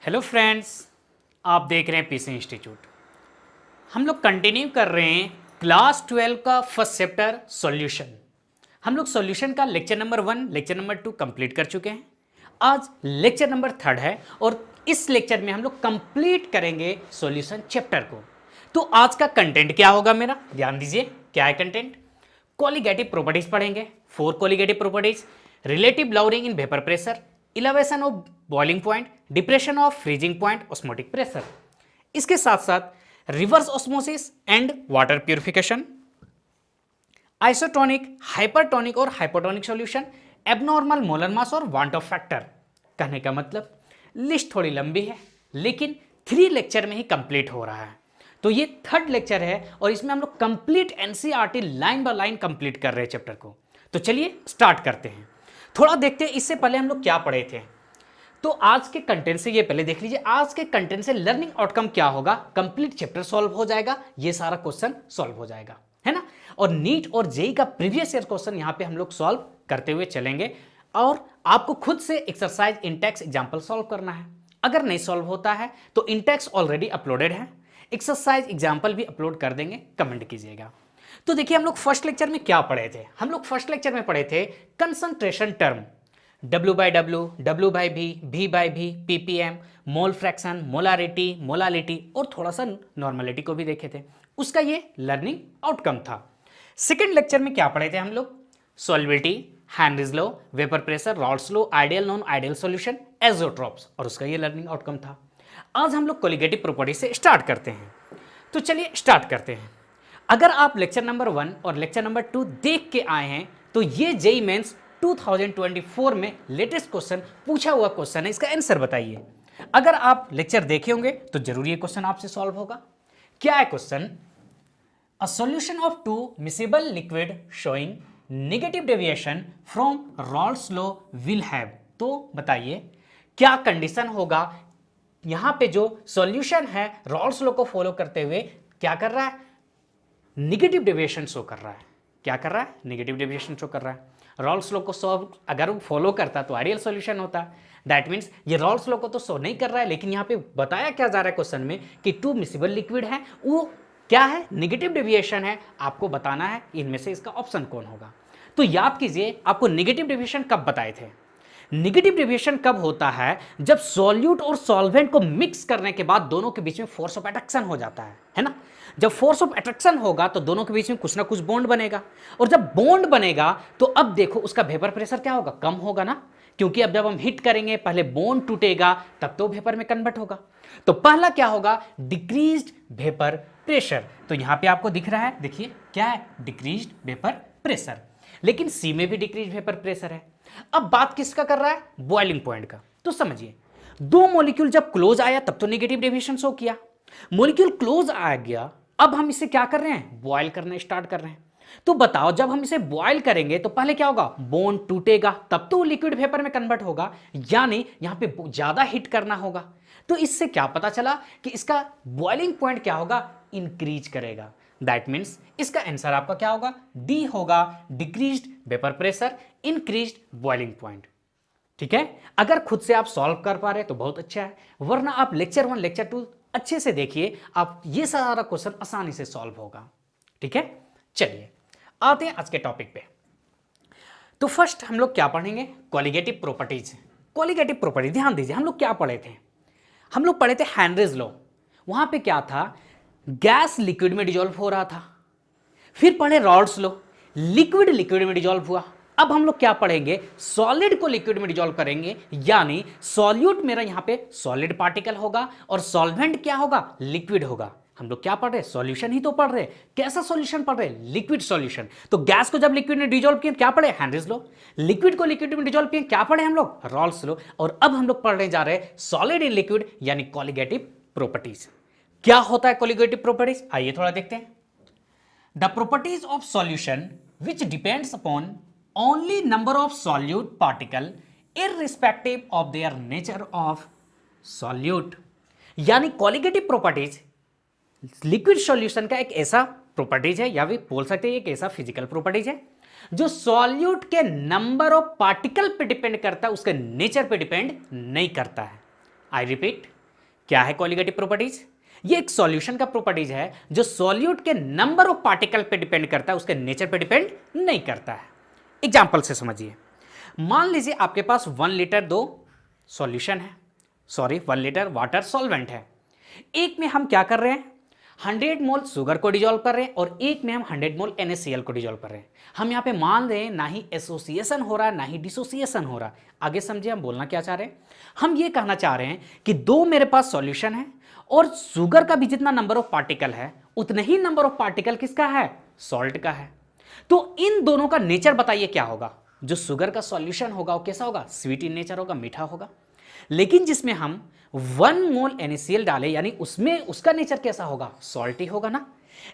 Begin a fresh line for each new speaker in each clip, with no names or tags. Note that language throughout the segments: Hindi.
हेलो फ्रेंड्स, आप देख रहे हैं पीसी इंस्टीट्यूट। हम लोग कंटिन्यू कर रहे हैं क्लास 12 का फर्स्ट चैप्टर सॉल्यूशन। हम लोग सॉल्यूशन का lecture number 1, lecture number 2 complete कर चुके हैं। आज लेक्चर नंबर 3 है और इस लेक्चर में हम लोग कंप्लीट करेंगे सॉल्यूशन चैप्टर को। तो आज का कंटेंट क्या होगा मेरा, ध्यान दीजिए। क्या है कंटेंट? कोलिगेटिव प्रॉपर्टीज पढ़ेंगे, 4 colligative properties, relative lowering in vapour pressure, elevation of boiling point, depression of freezing point, osmotic pressure. इसके साथ साथ reverse osmosis and water purification, isotonic, hypertonic और hypotonic solution, abnormal molar mass और वांट ऑफ फैक्टर। कहने का मतलब लिस्ट थोड़ी लंबी है लेकिन 3 लेक्चर में ही कंप्लीट हो रहा है। तो ये 3rd लेक्चर है और इसमें हम लोग complete NCERT line by line complete कर रहे हैं चैप्टर को। तो चलिए स्टार्ट करते हैं। थोड़ा देखते हैं इससे पहले हम लोग क्या पढ़े थे। तो आज के कंटेंट से ये पहले देख लीजिए, आज के कंटेंट से लर्निंग आउटकम क्या होगा, कंप्लीट चैप्टर सॉल्व हो जाएगा, ये सारा क्वेश्चन सॉल्व हो जाएगा, है ना। और नीट और जेई का प्रीवियस ईयर क्वेश्चन यहां पे हम लोग सॉल्व करते हुए चलेंगे और आपको खुद से एक्सरसाइज इंटेक्स एग्जांपल सॉल्व करना है। अगर नहीं सॉल्व होता है तो इंटेक्स ऑलरेडी अपलोडेड है, एक्सरसाइज एग्जाम्पल भी अपलोड कर देंगे, कमेंट कीजिएगा। तो देखिए हम लोग फर्स्ट लेक्चर में क्या पढ़े थे। हम लोग फर्स्ट लेक्चर में पढ़े थे concentration term, W/W, W/V, V/V, ppm, mole fraction, molarity, molality और थोड़ा सा नॉर्मलिटी को भी देखे थे। उसका ये लर्निंग आउटकम था। सेकेंड लेक्चर में क्या पढ़े थे हम लोग? Solubility, Henry's law, vapour pressure, Raoult's law, ideal non ideal solution, azeotropes और उसका ये लर्निंग आउटकम था। आज हम लोग कोलिगेटिव प्रॉपर्टी से स्टार्ट करते हैं। तो चलिए स्टार्ट करते हैं। अगर आप लेक्चर नंबर 1 और लेक्चर नंबर 2 देख के आए हैं तो ये जेईई मेंस 2024 में लेटेस्ट क्वेश्चन पूछा हुआ क्वेश्चन है, इसका आंसर बताइए। अगर आप लेक्चर देखे होंगे तो जरूर ये क्वेश्चन आपसे सॉल्व होगा। क्या है question? A solution of 2 miscible liquid showing negative deviation from Rawls law will have. तो बताइए क्या कंडीशन होगा? यहां पे जो सॉल्यूशन है रॉल्स लॉ को फॉलो करते हुए क्या कर रहा है? नेगेटिव डेविएशन शो कर रहा है। क्या कर रहा है? नेगेटिव डेविएशन शो कर रहा है। रॉल्स लॉ को सॉल्व अगर वो फॉलो करता तो आइडियल सॉल्यूशन होता। दैट मीन्स ये रॉल्स लॉ को तो शो नहीं कर रहा है, लेकिन यहाँ पे बताया क्या जा रहा है क्वेश्चन में कि 2 मिसिबल लिक्विड है, वो क्या है? नेगेटिव डेविएशन है। आपको बताना है इनमें से इसका ऑप्शन कौन होगा। तो याद कीजिए, आपको नेगेटिव डेविएशन कब बताए थे? नेगेटिव डेविएशन कब होता है? जब सॉल्यूट और सॉल्वेंट को मिक्स करने के बाद दोनों के बीच में फोर्स ऑफ अट्रैक्शन हो जाता है ना। जब फोर्स ऑफ अट्रैक्शन होगा तो दोनों के बीच में कुछ ना कुछ बॉन्ड बनेगा, और जब बॉन्ड बनेगा तो अब देखो उसका वेपर प्रेशर क्या होगा? कम होगा ना, क्योंकि अब जब हम हिट करेंगे पहले बॉन्ड टूटेगा तब तो वेपर में कन्वर्ट होगा। तो पहला क्या होगा? Decreased vapour pressure. तो यहां पे आपको दिख रहा है, देखिए क्या है? Decreased vapour pressure. लेकिन सी में भी डिक्रीज वेपर प्रेशर है। अब बात किसका कर रहा है? बॉइलिंग पॉइंट का। तो समझिए, 2 मॉलिक्यूल जब क्लोज आया तब तो नेगेटिव डेविएशन शो किया। मॉलिक्यूल क्लोज आ गया, अब हम इसे क्या कर रहे हैं? बॉयल करना स्टार्ट कर रहे हैं। तो बताओ जब हम इसे बॉयल करेंगे तो पहले क्या होगा? बॉन्ड टूटेगा, तब तो लिक्विड वेपर में कन्वर्ट होगा, यानी यहां पे ज्यादा हिट करना होगा। तो इससे क्या पता चला कि इसका बॉइलिंग पॉइंट क्या होगा? इंक्रीज करेगा। दैट मीन्स इसका आंसर आपका क्या होगा? डी होगा, decreased vapour pressure, increased boiling point. ठीक है, अगर खुद से आप सॉल्व कर पा रहे तो बहुत अच्छा है, वरना आप लेक्चर 1 लेक्चर 2 अच्छे से देखिए, आप ये सारा क्वेश्चन आसानी से सॉल्व होगा। ठीक है, चलिए आते हैं आज के टॉपिक पे। तो फर्स्ट हम लोग क्या पढ़ेंगे? Colligative properties. कोलिगेटिव प्रॉपर्टी, ध्यान दीजिए हम लोग क्या पढ़े थे? हम लोग पढ़े थे हेनरीज लॉ। वहां पे क्या था? गैस लिक्विड में डिजोल्व हो रहा था। फिर पढ़े रॉल्स लॉ, लिक्विड लिक्विड में डिजोल्व हुआ। अब हम लोग क्या पढ़ेंगे? सॉलिड को लिक्विड में डिजोल्व करेंगे, यानी सॉल्यूट मेरा यहां पे सॉलिड पार्टिकल होगा और सॉल्वेंट क्या होगा? लिक्विड होगा। हम लोग क्या पढ़ रहे? सॉल्यूशन ही तो पढ़ रहे। कैसा सॉल्यूशन पढ़ रहे? Liquid solution. तो गैस को जब लिक्विड में डिजोल्व किए क्या पढ़े? Henry's law. लिक्विड को लिक्विड में डिजोल्व किए क्या पढ़े हम लोग? Rawls law. और अब हम लोग पढ़ने जा रहे हैं सॉलिड इन लिक्विड यानी कोलिगेटिव प्रॉपर्टीज। क्या होता है कोलिगेटिव प्रॉपर्टीज? आइए थोड़ा देखते हैं। The properties of solution which depends upon only number of solute particle irrespective of their nature of solute। यानी कोलिगेटिव प्रॉपर्टीज लिक्विड सॉल्यूशन का एक ऐसा प्रॉपर्टीज है, या भी बोल सकते हैं एक ऐसा फिजिकल प्रॉपर्टीज है जो सॉल्यूट के नंबर ऑफ पार्टिकल पे डिपेंड करता है, उसके नेचर पे डिपेंड नहीं करता है। आई रिपीट, क्या है कोलिगेटिव प्रॉपर्टीज? ये एक सॉल्यूशन का प्रॉपर्टीज है जो सॉल्यूट के नंबर ऑफ पार्टिकल पे डिपेंड करता है, उसके नेचर पे डिपेंड नहीं करता है। एग्जांपल से समझिए। मान लीजिए आपके पास 1 लीटर दो सॉल्यूशन है, 1 लीटर वाटर सॉल्वेंट है। एक में हम क्या कर रहे हैं, 100 मोल शुगर को डिजोल्व कर रहे हैं और एक में हम 100 मोल NaCl को डिजोल्व कर रहे हैं। हम यहाँ पे मान रहे हैं ना ही एसोसिएशन हो रहा है ना ही डिसोसिएशन हो रहा है। आगे समझिए हम बोलना क्या चाह रहे हैं। हम ये कहना चाह रहे हैं कि दो मेरे पास सॉल्यूशन है और शुगर का भी जितना नंबर ऑफ पार्टिकल है उतने ही नंबर ऑफ पार्टिकल किसका है, सॉल्ट का है। तो इन दोनों का नेचर बताइए क्या होगा। जो शुगर का सॉल्यूशन होगा वो कैसा होगा, स्वीट इन नेचर होगा, मीठा होगा। लेकिन जिसमें हम 1 मोल NaCl डाले यानी उसमें उसका नेचर कैसा होगा, सॉल्टी होगा ना।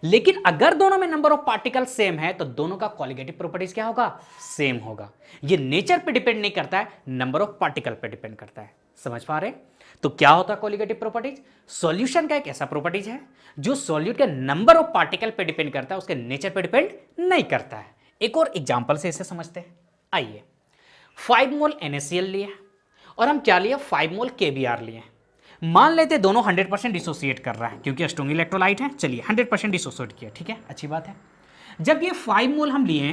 लेकिन अगर दोनों में नंबर ऑफ पार्टिकल सेम है तो दोनों का कोलिगेटिव प्रॉपर्टीज क्या होगा, सेम होगा। ये नेचर पे डिपेंड नहीं करता है, नंबर ऑफ पार्टिकल पे डिपेंड करता है। समझ पा रहे हैं? तो क्या होता है कोलिगेटिव प्रॉपर्टीज? सॉल्यूशन का एक ऐसा प्रॉपर्टीज है जो सॉल्यूट के नंबर ऑफ पार्टिकल पे डिपेंड करता है, उसके नेचर पे डिपेंड नहीं करता है। एक और एग्जांपल से इसे समझते हैं। आइए, 5 मोल NaCl लिए और हम क्या लिए, 5 मोल KBr लिए। मान लेते दोनों 100% डिसोसिएट कर रहा है क्योंकि स्ट्रॉन्ग इलेक्ट्रोलाइट है। चलिए 100% डिसोसिएट किया, ठीक है, अच्छी बात है। जब ये 5 मोल हम लिए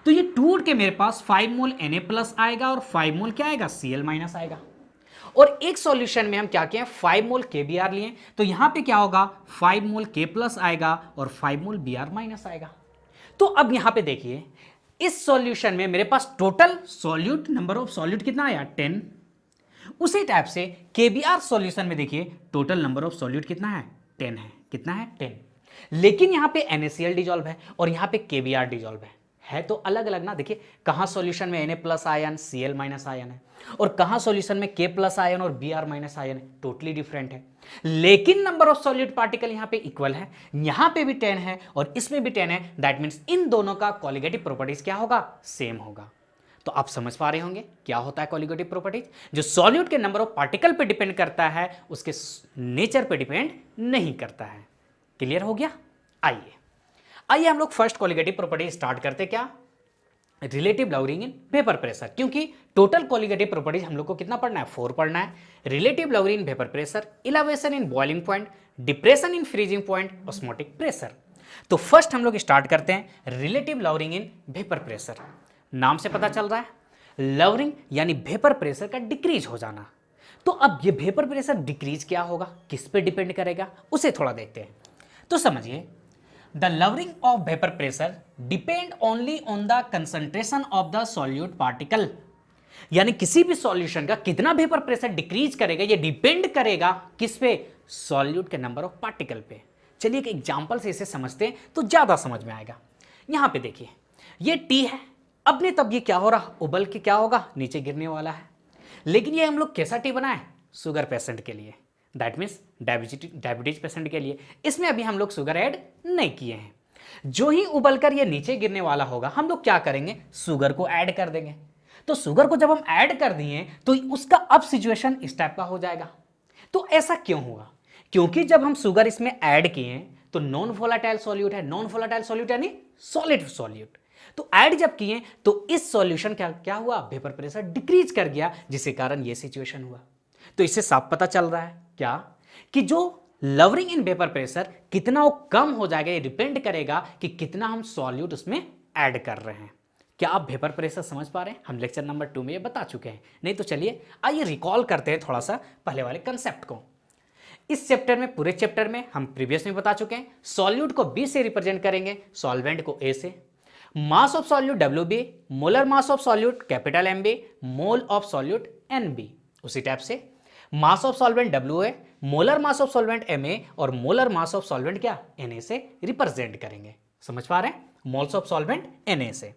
तो ये टूट के मेरे पास 5 मोल Na+ आएगा और 5 मोल क्या आएगा, Cl- आएगा। और एक सॉल्यूशन में हम क्या किए, 5 मोल KBr लिए तो यहां पे क्या होगा, 5 मोल K+ आएगा और 5 मोल Br- आएगा। तो अब यहां पे देखिए, इस सॉल्यूशन में मेरे पास total solute number of solute कितना आया, 10। उसी टाइप से KBr सॉल्यूशन में देखिए टोटल नंबर ऑफ सॉल्यूट कितना है, 10 है। कितना है, 10। लेकिन यहां पे NaCl डिजोल्व है और यहां पे KBr डिजोल्व है तो अलग अलग ना। देखिए कहां सॉल्यूशन में Na+ आयन Cl- आयन है और कहां सॉल्यूशन में K+ आयन और Br- आयन है, टोटली डिफरेंट है। लेकिन नंबर ऑफ सॉल्यूट पार्टिकल यहां पे इक्वल है, यहां पे भी 10 है और इसमें भी 10 है। दैट मींस इन दोनों का कोलिगेटिव प्रॉपर्टीज क्या होगा, सेम होगा। तो आप समझ पा रहे होंगे क्या होता है कोलिगेटिव प्रॉपर्टीज। जो सॉल्यूट के नंबर ऑफ पार्टिकल पे डिपेंड करता है, उसके नेचर पे डिपेंड नहीं करता है। क्लियर हो गया? आइए आइए हम लोग फर्स्ट कोलिगेटिव प्रॉपर्टी स्टार्ट करते। क्या, relative lowering in vapour pressure. क्योंकि टोटल कोलिगेटिव प्रॉपर्टीज हम लोग को कितना पढ़ना है, 4 पढ़ना है। Relative lowering in vapour pressure, elevation in boiling point, depression in freezing point, osmotic pressure. तो फर्स्ट हम लोग स्टार्ट करते हैं relative lowering in vapour pressure. नाम से पता चल रहा है लवरिंग यानी वेपर प्रेशर का डिक्रीज हो जाना। तो अब ये वेपर प्रेशर डिक्रीज क्या होगा, किस पे डिपेंड करेगा, उसे थोड़ा देखते हैं। तो समझिए, the lowering of vapour pressure depend only on the concentration of the solute particle. यानी किसी भी सॉल्यूशन का कितना वेपर प्रेशर डिक्रीज करेगा ये डिपेंड करेगा किस पे, सॉल्यूट के नंबर ऑफ पार्टिकल पे। चलिए एक एग्जांपल से इसे समझते हैं तो ज्यादा समझ में आएगा। यहां पे देखिए ये T है, अब ने तब ये क्या हो रहा, उबल के क्या होगा, नीचे गिरने वाला है। लेकिन ये हम लोग कैसा टी बनाए, शुगर पेशेंट के लिए, दैट मीन्स डायबिटीज पेशेंट के लिए। इसमें अभी हम लोग शुगर ऐड नहीं किए हैं। जो ही उबलकर ये नीचे गिरने वाला होगा हम लोग क्या करेंगे, शुगर को ऐड कर देंगे। तो शुगर को जब हम ऐड कर दिए तो उसका अब सिचुएशन इस टाइप का हो जाएगा। तो ऐसा क्यों हुआ, क्योंकि जब हम शुगर इसमें ऐड किए तो नॉन वोलेटाइल सॉल्यूट है, नॉन वोलेटाइल सॉल्यूट यानी सॉलिड सॉल्यूट। तो ऐड जब किए तो इस सॉल्यूशन का क्या हुआ, वेपर प्रेशर डिक्रीज कर गया, जिसके कारण ये सिचुएशन हुआ। तो इससे साफ पता चल रहा है क्या, कि जो लवरिंग इन वेपर प्रेशर कितना वो कम हो जाएगा, ये डिपेंड करेगा कि कितना हम सॉल्यूट उसमें ऐड कर रहे हैं। क्या आप वेपर प्रेशर समझ पा रहे हैं? हम लेक्चर नंबर 2 में ये बता चुके हैं। नहीं तो चलिए आइए रिकॉल करते हैं थोड़ा सा पहले वाले कंसेप्ट को। इस चैप्टर में, पूरे चैप्टर में हम प्रीवियस में बता चुके हैं, सॉल्यूट को B से रिप्रेजेंट करेंगे, सॉल्वेंट को A से। मास of solute WB, molar mass of solute capital MB, mole of solute NB। उसी टाइप से मास of solvent WA, molar mass of solvent MA और मोलर मास ऑफ सॉल्वेंट क्या, Na से रिप्रेजेंट करेंगे। समझ पा रहे हैं, मोल्स ऑफ सॉल्वेंट Na से।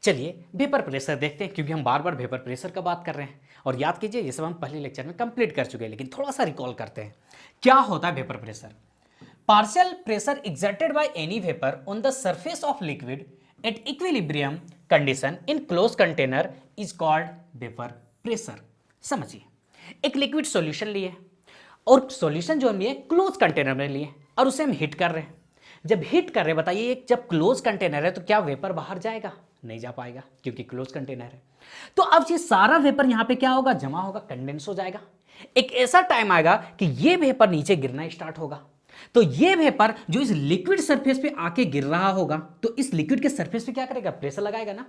चलिए वेपर प्रेशर देखते हैं, क्योंकि हम बार बार वेपर प्रेशर का बात कर रहे हैं। और याद कीजिए ये सब हम पहले लेक्चर में कंप्लीट कर चुके हैं, लेकिन थोड़ा सा रिकॉल करते हैं क्या होता है vapour pressure. Partial pressure exerted by any vapor on the surface of liquid at equilibrium condition in closed container is called vapor pressure। समझिए, एक लिक्विड सॉल्यूशन लिए और सॉल्यूशन जो हम लिए क्लोज कंटेनर में लिए और उसे हम हीट कर रहे हैं। जब हीट कर रहे हैं, बताइए जब क्लोज कंटेनर है तो क्या वेपर बाहर जाएगा, नहीं जा पाएगा क्योंकि क्लोज कंटेनर है। तो अब ये सारा वेपर यहां पे क्या होगा, जमा होगा, कंडेंस हो जाएगा। एक ऐसा टाइम आएगा कि ये वेपर नीचे गिरना स्टार्ट होगा। तो ये वेपर जो इस लिक्विड सरफेस पे आके गिर रहा होगा, तो इस लिक्विड के सरफेस पे क्या करेगा, प्रेशर लगाएगा ना।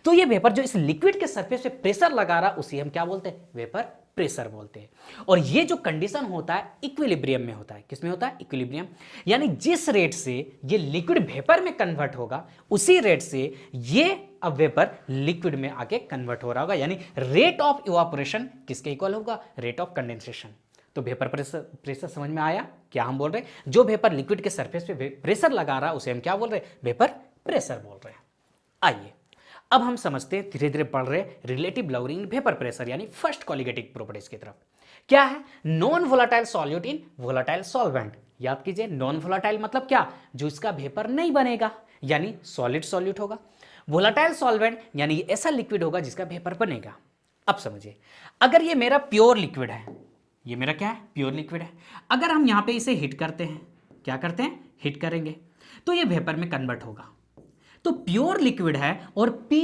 तो ये वेपर जो इस लिक्विड के सरफेस पे प्रेशर लगा रहा, उसे हम क्या बोलते हैं, वेपर प्रेशर बोलते हैं। और ये जो कंडीशन होता है इक्विलिब्रियम में होता है। किसमें होता है, इक्विलिब्रियम। यानी जिस रेट से ये लिक्विड वेपर में कन्वर्ट होगा, उसी रेट से ये अब वेपर लिक्विड में आके कन्वर्ट हो रहा होगा। यानी रेट ऑफ इवापोरेशन किसके इक्वल होगा, रेट ऑफ कंडेंसेशन। तो वेपर प्रेशर समझ में आया। क्या हम बोल रहे हैं, जो वेपर लिक्विड के सरफेस पे प्रेशर लगा रहा, उसे हम क्या बोल रहे हैं, वेपर प्रेशर बोल रहे हैं। आइए अब हम समझते हैं, धीरे धीरे पढ़ रहे हैं रिलेटिव लवरिंग वेपर प्रेशर यानी फर्स्ट कॉलिगेटिव प्रॉपर्टीज की तरफ। क्या है, non volatile solute in volatile solvent. याद कीजिए, नॉन वोलेटाइल मतलब क्या, जो इसका वेपर नहीं बनेगा, यानी सॉलिड सॉल्यूट होगा। वोलेटाइल सॉल्वेंट यानी ऐसा लिक्विड होगा जिसका वेपर बनेगा। अब समझिए, अगर ये मेरा प्योर लिक्विड है, ये मेरा क्या है, प्योर लिक्विड है। अगर हम यहां पे इसे हिट करते हैं, क्या करते हैं, हिट करेंगे, तो ये वेपर में कन्वर्ट होगा। तो प्योर लिक्विड है और Pa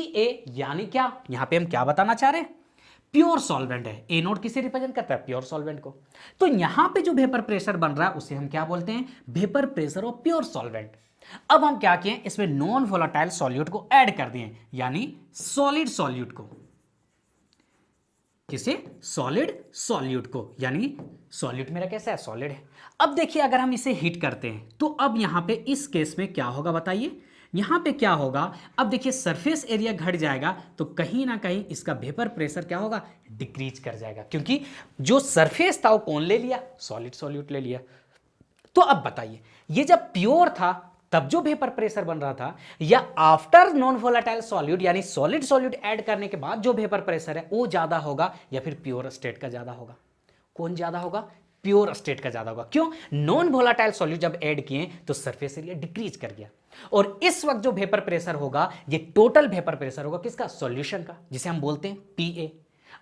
यानी क्या, यहां पे हम क्या बताना चाह रहे हैं, प्योर सॉल्वेंट है। ए नोट किसे रिप्रेजेंट करता है, प्योर सॉल्वेंट को। तो यहां पे जो वेपर प्रेशर बन रहा है उसे हम क्या बोलते हैं, vapour pressure of pure solvent. अब हम क्या किए, इसमें नॉन वोलेटाइल सॉल्यूट को ऐड कर दिए, यानी सॉलिड सॉल्यूट को। किसे, सॉलिड सॉल्यूट को, यानी सॉल्यूट मेरा कैसा है, सॉलिड है। अब देखिए, अगर हम इसे हीट करते हैं तो अब यहां पे इस केस में क्या होगा बताइए, यहां पे क्या होगा। अब देखिए, सरफेस एरिया घट जाएगा तो कहीं ना कहीं इसका वेपर प्रेशर क्या होगा, डिक्रीज कर जाएगा, क्योंकि जो सरफेस था वो कौन ले लिया, सॉलिड सॉल्यूट ले लिया। तो अब बताइए, ये जब प्योर था तब जो वेपर प्रेशर बन रहा था, या आफ्टर नॉन वोलेटाइल सॉल्यूट यानी सॉलिड सॉल्यूट ऐड करने के बाद जो वेपर प्रेशर है वो ज्यादा होगा, या फिर प्योर स्टेट का ज्यादा होगा। कौन ज्यादा होगा, प्योर स्टेट का ज्यादा होगा। क्यों, नॉन वोलेटाइल सॉल्यूट जब ऐड किए तो सरफेस एरिया डिक्रीज कर गया, और इस वक्त जो वेपर प्रेशर होगा ये टोटल वेपर प्रेशर होगा किसका, सॉल्यूशन का, जिसे हम बोलते हैं पीए।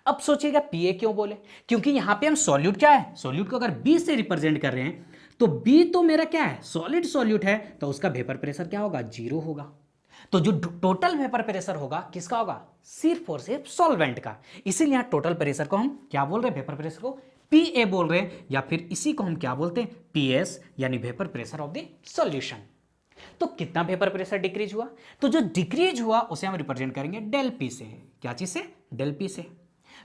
अब सोचिएगा पीए क्यों बोले, क्योंकि यहां पे हम सॉल्यूट क्या है, सॉल्यूट को अगर बी से रिप्रेजेंट कर रहे हैं, तो बी तो मेरा क्या है, सॉलिड सॉल्यूट है, तो उसका वेपर प्रेशर क्या होगा, 0 होगा। तो जो टोटल वेपर प्रेशर होगा किसका होगा, सिर्फ और सिर्फ सॉल्वेंट का। इसीलिए यहां टोटल प्रेशर को हम क्या बोल रहे हैं, वेपर प्रेशर को पीए बोल रहे हैं, या फिर इसी को हम क्या बोलते हैं, पीएस, यानी vapour pressure of the solution. तो कितना वेपर प्रेशर डिक्रीज हुआ, तो जो डिक्रीज हुआ उसे हम रिप्रेजेंट करेंगे डेल पी से। क्या चीज से, डेल पी से।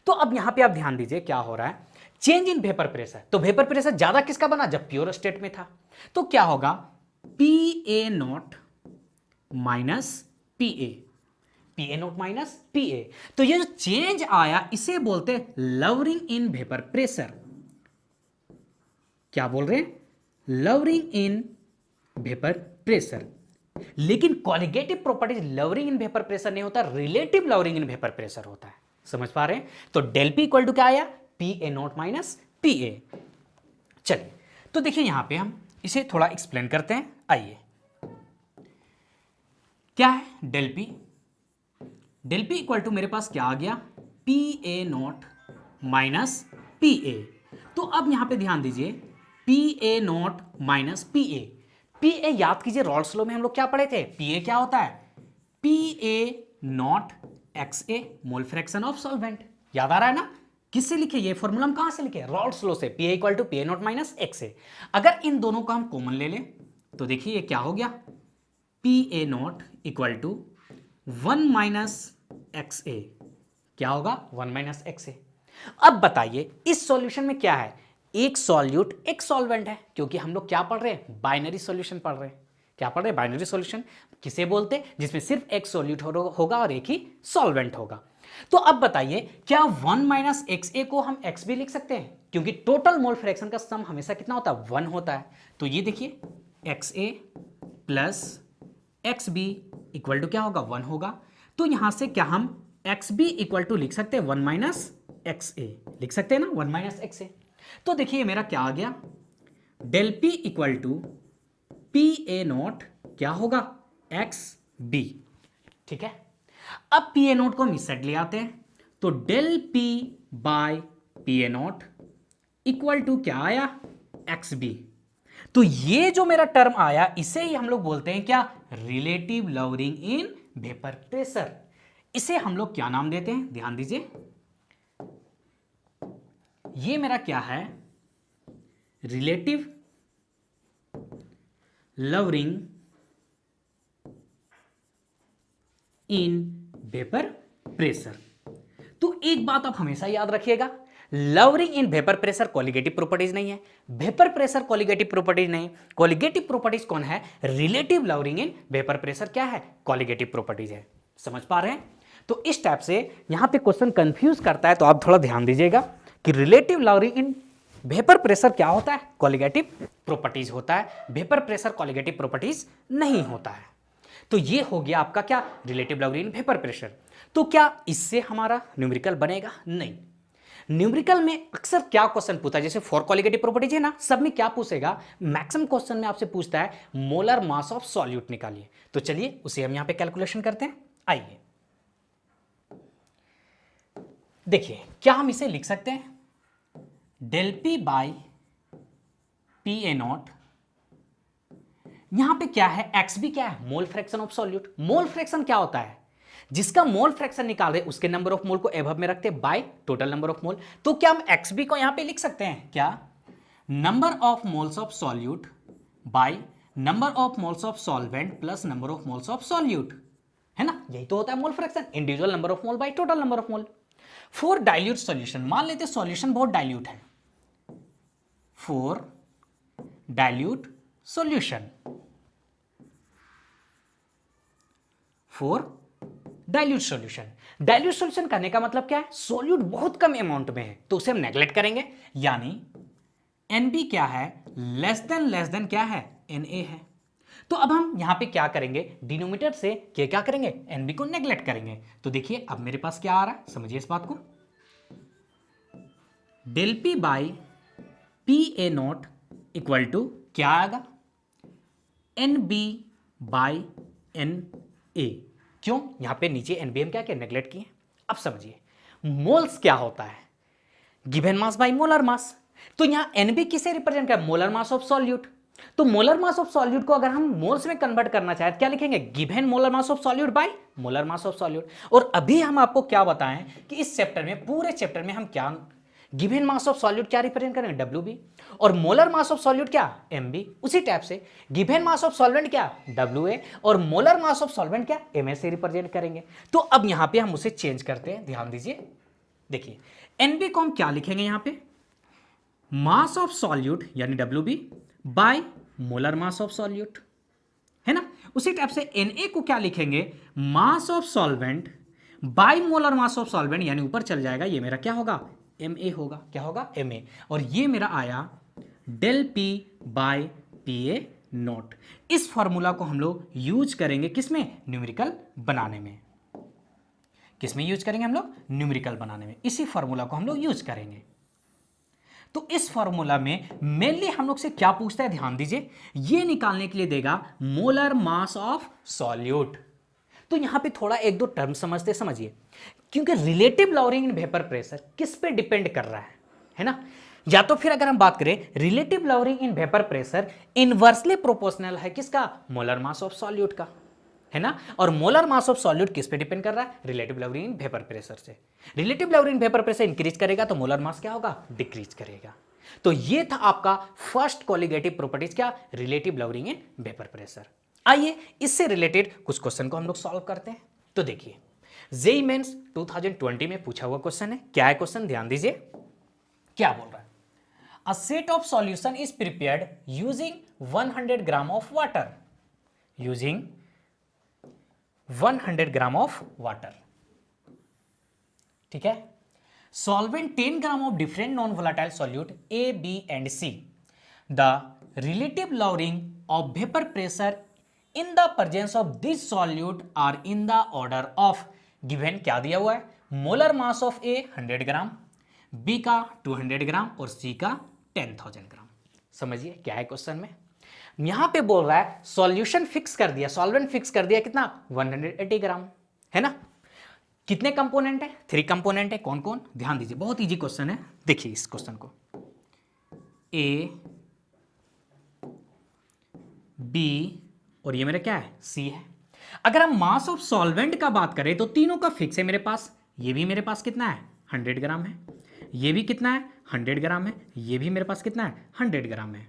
तो अब यहां पे आप ध्यान दीजिए क्या हो रहा है, चेंज इन वेपर प्रेशर। तो वेपर प्रेशर ज्यादा किसका बना, जब प्योर स्टेट में था। तो क्या होगा, P A not minus P A, P A not minus P A. तो ये जो चेंज आया इसे बोलते हैं लवरिंग इन वेपर प्रेशर। क्या बोल रहे हैं, लवरिंग इन वेपर प्रेशर। लेकिन colligative properties lowering in vapour pressure नहीं होता, relative lowering in vapour pressure होता है। समझ पा रहे हैं। तो डेल पी इक्वल टू क्या आया, P A not minus P ए। चलिए, तो देखिए यहां पे हम इसे थोड़ा एक्सप्लेन करते हैं। आइए, क्या है del P, del P equal to मेरे पास क्या आ गया, P A not minus P A. तो अब यहां पे ध्यान दीजिए, P A not minus P A. P A याद कीजिए, रॉल्स लॉ में हम लोग क्या पढ़े थे, पी ए क्या होता है, P A not x A, mole fraction of solvent. याद आ रहा है ना, किससे लिखे, ये फॉर्मूला हम कहां से लिखे, रॉल्स लॉ से, P A equal to P A not minus X A. अगर इन दोनों को हम कॉमन ले लें तो देखिए ये क्या हो गया, P A not equal to 1 minus X A. क्या होगा, 1 माइनस एक्स ए। अब बताइए इस सॉल्यूशन में क्या है, एक सॉल्यूट एक सॉल्वेंट है, क्योंकि हम लोग क्या पढ़ रहे हैं, बाइनरी सॉल्यूशन पढ़ रहे हैं। क्या पढ़ रहे हैं, बाइनरी सॉल्यूशन। किसे बोलते हैं, जिसमें सिर्फ एक सॉल्यूट होगा और एक ही सॉल्वेंट होगा। तो अब बताइए, क्या 1 माइनस एक्स ए को हम एक्स भी लिख सकते हैं, क्योंकि टोटल मोल फ्रैक्शन का सम हमेशा कितना होता है, 1 होता है। तो ये देखिए X A plus X B equal to क्या होगा, 1 होगा। तो यहां से क्या हम एक्स बी इक्वल टू लिख सकते हैं 1 माइनस एक्स ए, लिख सकते हैं ना, 1 माइनस एक्स ए। तो देखिए मेरा क्या आ गया, del P equal to P A not क्या होगा, एक्स बी। ठीक है, अब पी ए नॉट को हम इस साइड ले आते हैं, तो del P by P A not equal to क्या आया, एक्स बी। तो ये जो मेरा टर्म आया इसे ही हम लोग बोलते हैं क्या, relative lowering in vapour pressure. इसे हम लोग क्या नाम देते हैं, ध्यान दीजिए, ये मेरा क्या है, relative lowering in vapour pressure. तो एक बात आप हमेशा याद रखिएगा, lowering in vapour pressure colligative properties नहीं है, वेपर प्रेशर कोलिगेटिव प्रॉपर्टीज नहीं, कोलिगेटिव प्रॉपर्टीज कौन है, relative lowering in vapour pressure क्या है, कोलिगेटिव प्रॉपर्टीज है। समझ पा रहे हैं? तो इस टाइप से यहां पे क्वेश्चन कंफ्यूज करता है, तो आप थोड़ा ध्यान दीजिएगा कि relative lowering in vapour pressure क्या होता है, कोलिगेटिव प्रॉपर्टीज होता है, वेपर प्रेशर कोलिगेटिव प्रॉपर्टीज नहीं होता है। तो ये हो गया आपका क्या, relative lowering in vapour pressure. तो क्या इससे हमारा न्यूमेरिकल बनेगा? नहीं। न्यूमेरिकल में अक्सर क्या क्वेश्चन पूछता है, जैसे 4 कोलिगेटिव प्रॉपर्टीज है ना, सब में क्या पूछेगा, मैक्सिमम क्वेश्चन में आपसे पूछता है मोलर मास ऑफ सॉल्यूट निकालिए। तो चलिए उसे हम यहां पे कैलकुलेशन करते हैं। आइए देखिए, क्या हम इसे लिख सकते हैं, del P by P A not, यहां पे क्या है, एक्स भी क्या है, मोल फ्रैक्शन ऑफ सॉल्यूट। मोल फ्रैक्शन क्या होता है, जिसका मोल फ्रैक्शन निकाल रहे उसके नंबर ऑफ मोल को एबव में रखते हैं by total number of mole. तो क्या हम एक्स बी को यहां पे लिख सकते हैं, क्या, number of moles of solute by number of moles of solvent plus number of moles of solute, है ना, यही तो होता है mole fraction, individual number of mole by total number of mole. For dilute solution, मान लेते सॉल्यूशन बहुत डाइल्यूट है, for dilute solution, for dilute solution. Dilute solution करने का मतलब क्या है, सॉल्यूट बहुत कम अमाउंट में है तो उसे हम नेगलेक्ट करेंगे, यानी एनबी क्या है, लेस देन क्या है, एनए है। तो अब हम यहां पे क्या करेंगे, डिनोमिनेटर से क्या करेंगे, एनबी को नेगलेक्ट करेंगे। तो देखिए अब मेरे पास क्या आ रहा है, समझिए इस बात को, del P by P A not equal to क्या आएगा, N B by N A. क्यों, यहां पे नीचे एनबी हम क्या किया, नेगलेक्ट किए। अब समझिए मोल्स क्या होता है, given mass by molar mass. तो यहां एनबी किसे रिप्रेजेंट कर, मोलर मास ऑफ सॉल्यूट। तो मोलर मास ऑफ सॉल्यूट को अगर हम मोल्स में कन्वर्ट करना चाहे तो क्या लिखेंगे, given molar mass of solute by molar mass of solute. और अभी हम आपको क्या बताएं कि इस चैप्टर में, पूरे चैप्टर में हम क्या, गिवन मास ऑफ सॉल्यूट क्या रिप्रेजेंट करेंगे, डब्ल्यू, और मोलर मास ऑफ सॉल्यूट क्या, एम। उसी टाइप से गिवन मास ऑफ सॉल्वेंट क्या, डब्ल्यू, और मोलर मास ऑफ सॉल्वेंट क्या, एम से रिप्रेजेंट करेंगे। तो अब यहां पे हम उसे चेंज करते हैं, ध्यान दीजिए, देखिए एनबी को हम क्या लिखेंगे, यहां पे मास ऑफ सॉल्यूट यानी W B by molar mass of solute, है ना। उसी टाइप से एनए को क्या लिखेंगे, mass of solvent by molar mass of solvent, यानी ऊपर चल जाएगा, ये मेरा क्या होगा, एम ए होगा, क्या होगा, एम ए। और ये मेरा आया del P by P A not. इस फॉर्मूला को हम लोग यूज करेंगे किसमें, न्यूमेरिकल बनाने में। किसमें यूज करेंगे हम लोग, न्यूमेरिकल बनाने में, इसी फॉर्मूला को हम लोग यूज करेंगे। तो इस फॉर्मूला में मेनली हम लोग से क्या पूछता है, ध्यान दीजिए, ये निकालने के लिए देगा मोलर मास ऑफ सॉल्यूट। तो यहां पे थोड़ा एक दो टर्म समझते, समझिए, क्योंकि relative lowering in vapour pressure किस पे डिपेंड कर रहा है ना। या तो फिर अगर हम बात करें, relative lowering in vapour pressure inversely proportional है किसका, मोलर मास ऑफ सॉल्यूट का, है ना। और मोलर मास ऑफ सॉल्यूट किस पे डिपेंड कर रहा है, relative lowering in vapour pressure से। Relative lowering in vapour pressure increase करेगा तो मोलर मास क्या होगा, डिक्रीज करेगा। तो ये था आपका फर्स्ट कोलिगेटिव प्रॉपर्टीज, क्या, relative lowering in vapour pressure. आइए इससे रिलेटेड कुछ क्वेश्चन को हम लोग सॉल्व करते हैं। तो देखिए जेईई मेंस 2020 में पूछा हुआ क्वेश्चन है, क्या है क्वेश्चन, ध्यान दीजिए, क्या बोल रहा है, a set of solution is prepared using 100 gram of water, using 100 gram of water, ठीक है। Solvent 10 gram of different non volatile solute A, B and C. The relative lowering of vapour pressure in the presence of this solute are in the order of, given क्या दिया हुआ है, molar mass of A 100 gram, B का 200 ग्राम और सी का 10,000 ग्राम। समझिए क्या है क्वेश्चन में, यहां पे बोल रहा है सॉल्यूशन फिक्स कर दिया, सॉल्वेंट फिक्स कर दिया कितना, 180 ग्राम, है ना। कितने कंपोनेंट है, 3 कंपोनेंट है, कौन कौन, ध्यान दीजिए, बहुत इजी क्वेश्चन है। देखिए इस क्वेश्चन को, ए, बी और ये मेरा क्या है, सी है। अगर हम मास ऑफ सॉल्वेंट का बात करें तो तीनों का फिक्स है मेरे पास। ये भी मेरे पास कितना है 100 ग्राम है, ये भी कितना है 100 ग्राम है, ये भी मेरे पास कितना है 100 ग्राम है।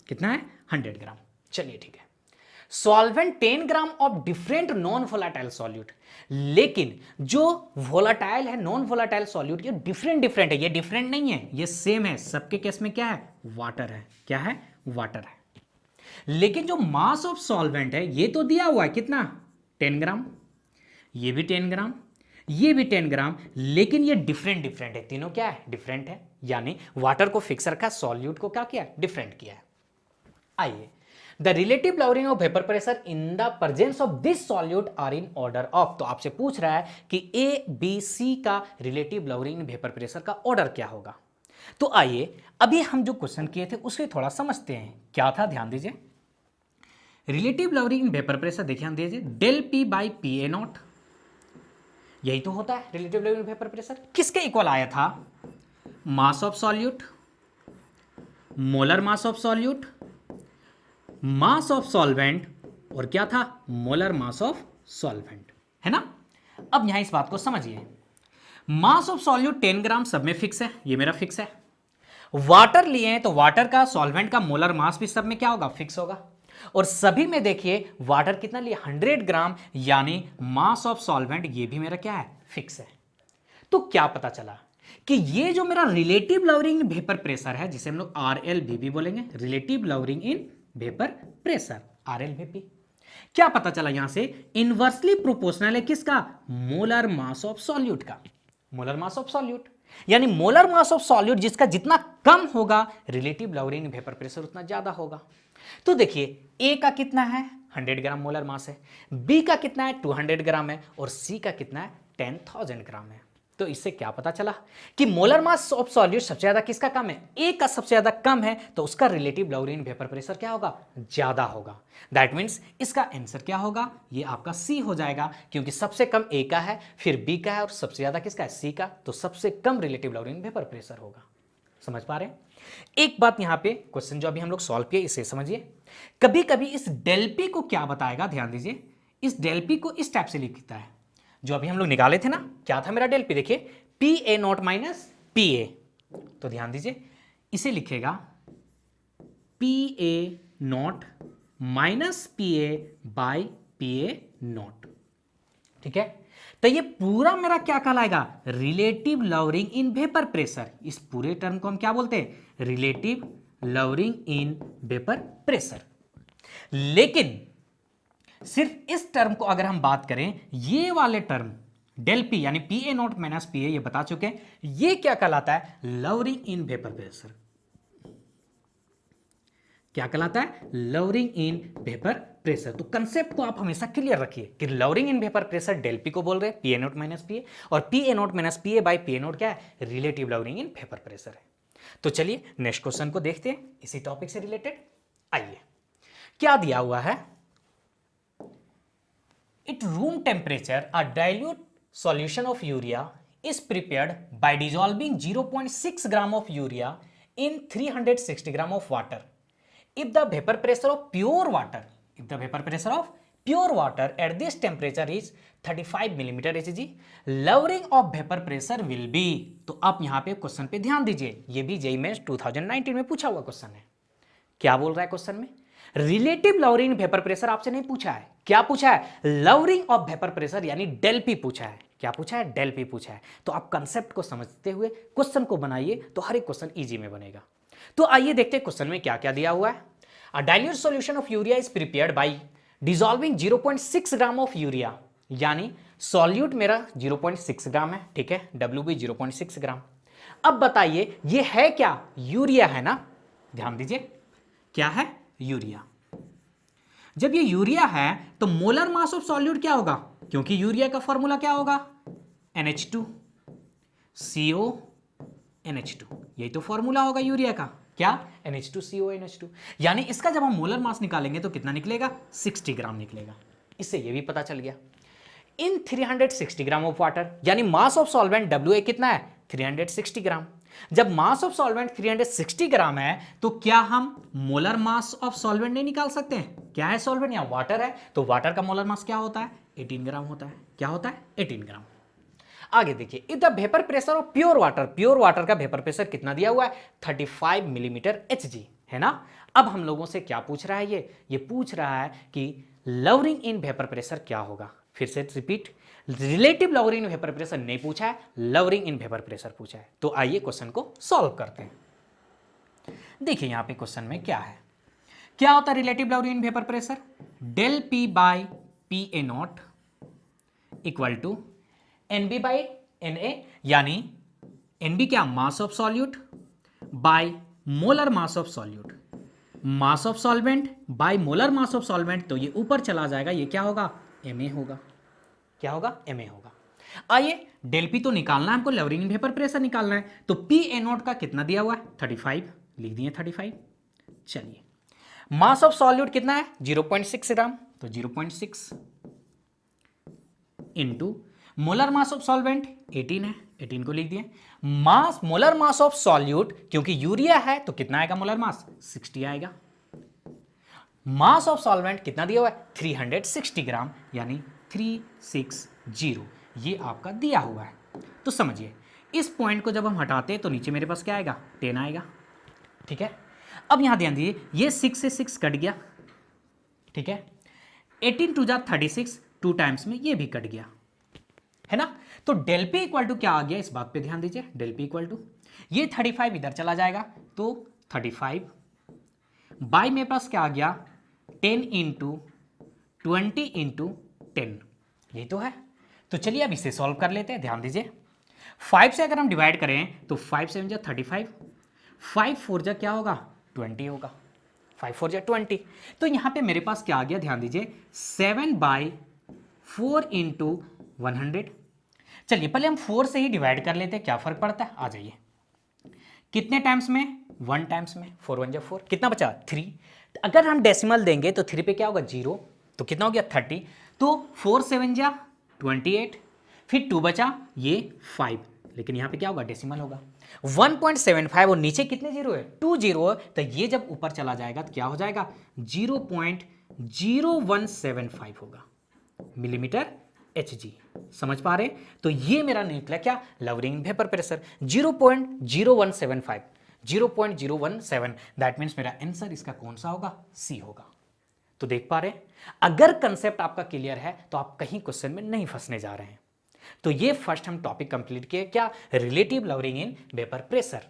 कितना है 100 ग्राम। चलिए ठीक है। Solvent 10 gram of different non volatile solute, लेकिन जो वोलाटाइल है नॉन वोलाटाइल सॉल्यूट ये डिफरेंट डिफरेंट है, ये डिफरेंट नहीं है, ये सेम है। सबके केस में क्या है वाटर है। क्या है वाटर है। लेकिन जो मास ऑफ सॉल्वेंट है ये तो दिया हुआ है कितना 10 ग्राम, ये भी 10 ग्राम, ये भी 10 ग्राम, लेकिन ये डिफरेंट डिफरेंट है। तीनों क्या है डिफरेंट है, यानी वाटर को फिक्स रखा, सॉल्यूट को क्या किया डिफरेंट किया है। आइए, the relative lowering of vapour pressure in the presence of this solute are in order of. तो आपसे पूछ रहा है कि ए बी सी का रिलेटिव लवरिंग वेपर प्रेशर का ऑर्डर क्या होगा। तो आइए अभी हम जो क्वेश्चन किए थे उसके थोड़ा समझते हैं क्या था। ध्यान दीजिए, relative lowering in vapour pressure ध्यान दीजिए, del P by P A not, यही तो होता है रिलेटिव लवरिंग वेपर प्रेशर। किसके इक्वल आया था mass of solute, molar mass of solute, mass of solvent, और क्या था मोलर मास ऑफ सॉल्वेंट, है ना। अब यहां इस बात को समझिए, मास ऑफ सॉल्यूट 10 ग्राम सब में फिक्स है, ये मेरा फिक्स है। वाटर लिए हैं तो वाटर का सॉल्वेंट का मोलर मास भी सब में क्या होगा फिक्स होगा। और सभी में देखिए वाटर कितना लिए 100 ग्राम, यानी मास ऑफ सॉल्वेंट ये भी मेरा क्या है फिक्स है। तो क्या पता चला कि ये जो मेरा relative lowering in vapour pressure है, जिसे हम लोग RLV भी बोलेंगे, relative lowering in vapour pressure RLVP, क्या पता चला यहां से इनवर्सली प्रोपोर्शनल है किसका मोलर मास ऑफ सॉल्यूट का। मोलर मास ऑफ सॉल्यूट यानी मोलर मास ऑफ सॉल्यूट जिसका जितना कम होगा relative lowering in vapour pressure उतना ज्यादा होगा। तो देखिए ए का कितना है 100 ग्राम मोलर मास है, बी का कितना है 200 ग्राम है, और सी का कितना है 10,000 ग्राम है। तो इससे क्या पता चला कि मोलर मास ऑफ सॉल्यूट सबसे ज्यादा किसका कम है, ए का सबसे ज्यादा कम है, तो उसका रिलेटिव लवरिंग वेपर प्रेशर क्या होगा ज्यादा होगा। दैट मीन्स इसका आंसर क्या होगा, ये आपका सी हो जाएगा, क्योंकि सबसे कम ए का है, फिर बी का है, और सबसे ज्यादा किसका है सी का, तो सबसे कम रिलेटिव लवरिंग वेपर प्रेशर होगा। समझ पा रहे हैं। एक बात यहां पे क्वेश्चन जो अभी हम लोग सॉल्व किए इसे समझिए। कभी कभी इस डेल पी को क्या बताएगा, ध्यान दीजिए, इस डेल पी को इस टाइप से लिखता है जो अभी हम लोग निकाले थे ना, क्या था मेरा डेल पी, देखिए P A not minus P A. तो ध्यान दीजिए इसे लिखेगा P A not minus P A by P A not. ठीक है, तो ये पूरा मेरा क्या कहलाएगा relative lowering in vapour pressure. इस पूरे टर्म को हम क्या बोलते हैं relative lowering in vapour pressure. लेकिन सिर्फ इस टर्म को अगर हम बात करें, ये वाले टर्म डेल पी यानी P A not minus P ए, ये बता चुके हैं ये क्या कहलाता है लवरिंग इन वेपर प्रेशर। क्या कहलाता है लवरिंग इन वेपर प्रेशर। तो कंसेप्ट को आप हमेशा क्लियर रखिए कि lowering in vapour pressure del P को बोल रहे हैं P A not minus P A, और P A not minus P A by P A not क्या है relative lowering in vapour pressure है। तो चलिए नेक्स्ट क्वेश्चन को देखते हैं इसी टॉपिक से रिलेटेड। आइए क्या दिया हुआ है, at room temperature a dilute solution of urea is prepared by dissolving 0.6 gram of urea in 360 gram of water. If the vapor pressure of pure water at this temperature is 35 millimeter Hg, lowering of vapor pressure will be। तो आप यहां पे क्वेश्चन पे ध्यान दीजिए, ये भी जेईई मेंस 2019 में पूछा हुआ क्वेश्चन है। क्या बोल रहा है क्वेश्चन में, रिलेटिव लवरिंग वेपर प्रेशर आपसे नहीं पूछा है, क्या पूछा है लवरिंग ऑफ वेपर प्रेशर यानी डेल पी पूछा है। क्या पूछा है डेल पी पूछा है। तो आप कंसेप्ट को समझते हुए क्वेश्चन को बनाइए तो हर एक क्वेश्चन इजी में बनेगा। तो आइए देखते हैं क्वेश्चन में क्या क्या दिया हुआ है। अ dilute solution of urea is prepared by dissolving 0.6 gram of urea, यानी सॉल्यूट मेरा 0.6 ग्राम है, ठीक है, WB 0.6 ग्राम। अब बताइए ये है क्या यूरिया है ना, ध्यान दीजिए क्या है यूरिया। जब ये यूरिया है तो मोलर मास ऑफ सॉल्यूट क्या होगा, क्योंकि यूरिया का फॉर्मूला क्या होगा NH2 CO NH2, यही तो फॉर्मूला होगा यूरिया का, क्या NH2 CO NH2। यानी इसका जब हम मोलर मास निकालेंगे तो कितना निकलेगा 60 ग्राम निकलेगा। इससे ये भी पता चल गया इन 360 ग्राम ऑफ वाटर, यानी मास ऑफ सॉल्वेंट WA कितना है 360 ग्राम। जब मास ऑफ सॉल्वेंट 360 ग्राम है तो क्या हम मोलर मास ऑफ सॉल्वेंट नहीं निकाल सकते हैं? क्या है सॉल्वेंट? या वाटर है, तो वाटर का मोलर मास क्या होता है? 18 ग्राम होता है। क्या होता है? 18 ग्राम। आगे देखिए, if the vapour pressure of pure water का वेपर प्रेशर कितना दिया हुआ है? 35 मिलीमीटर Hg, है ना। अब हम लोगों से क्या पूछ रहा है? ये पूछ रहा है कि लवरिंग इन वेपर प्रेशर क्या होगा। फिर से repeat, relative lowering in vapour pressure नहीं पूछा है, लवरिंग इन वेपर प्रेशर पूछा है। तो आइए क्वेश्चन को सॉल्व करते हैं। देखिए यहां पे क्वेश्चन में क्या है, क्या होता है relative lowering in vapour pressure? Del P by P A not equal to N B by N A, यानी एनबी क्या? Mass of solute by molar mass of solute, mass of solvent by molar mass of solvent. तो ये ऊपर चला जाएगा, ये क्या होगा? एमए होगा। क्या होगा? एमए होगा। आइए डेल पी तो निकालना है हमको, लवरिंग वेपर प्रेशर निकालना है। तो पी ए नॉट का कितना दिया हुआ है? 35, लिख दिए 35। चलिए, मास ऑफ सॉल्यूट कितना है? 0.6 ग्राम, तो 0.6 into molar mass of solvent 18 है, 18 को लिख दिए। मास, मोलर मास ऑफ सॉल्यूट, क्योंकि यूरिया है तो कितना आएगा मोलर मास? 60 आएगा। मास ऑफ सॉल्वेंट कितना दिया हुआ है? 360 ग्राम, यानी 360, ये आपका दिया हुआ है। तो समझिए, इस पॉइंट को जब हम हटाते हैं तो नीचे मेरे पास क्या आएगा? 10 आएगा। ठीक है, अब यहां ध्यान दीजिए, ये 6 से 6 कट गया। ठीक है, 18 टू जा 36, 2 टाइम्स में ये भी कट गया, है ना। तो डेल पी इक्वल टू क्या आ गया? इस बात पे ध्यान दीजिए, डेल पी इक्वल टू ये 35 इधर चला जाएगा, तो 35 बाई मेरे पास क्या आ गया? 10 इंटू 20 इंटू 10, यही तो है। तो चलिए अब इसे सॉल्व कर लेते हैं। ध्यान दीजिए, 5 से अगर हम डिवाइड करें तो 5 7 जा 35, 5 4 जा क्या होगा? 20 होगा, 5 4 जा 20। तो यहां पे मेरे पास क्या आ गया? ध्यान दीजिए, 7/4 इंटू 100। चलिए पहले हम 4 से ही डिवाइड कर लेते हैं, क्या फर्क पड़ता है? आ जाइए, कितने टाइम्स में? 1 टाइम्स में। 4 1 जा 4, कितना बचा? 3। अगर हम डेसिमल देंगे तो 3 पे क्या होगा? 0, तो कितना हो गया? 30। तो 4 7 जा 28, फिर 2 बचा, ये 5, लेकिन यहाँ पे क्या होगा? डेसिमल होगा। 1.75 और नीचे कितने जीरो है? 2 जीरो है, तो ये जब ऊपर चला जाएगा तो क्या हो जाएगा? 0.0175 होगा मिलीमीटर Hg। समझ पा रहे? तो ये मेरा निकला क्या? Lowering vapour pressure 0.0175, 0.017। That means मेरा आंसर इसका कौन सा होगा? सी होगा। तो देख पा रहे, अगर कंसेप्ट आपका क्लियर है तो आप कहीं क्वेश्चन में नहीं फंसने जा रहे हैं। तो ये फर्स्ट हम टॉपिक कंप्लीट किए, क्या? Relative lowering in vapour pressure.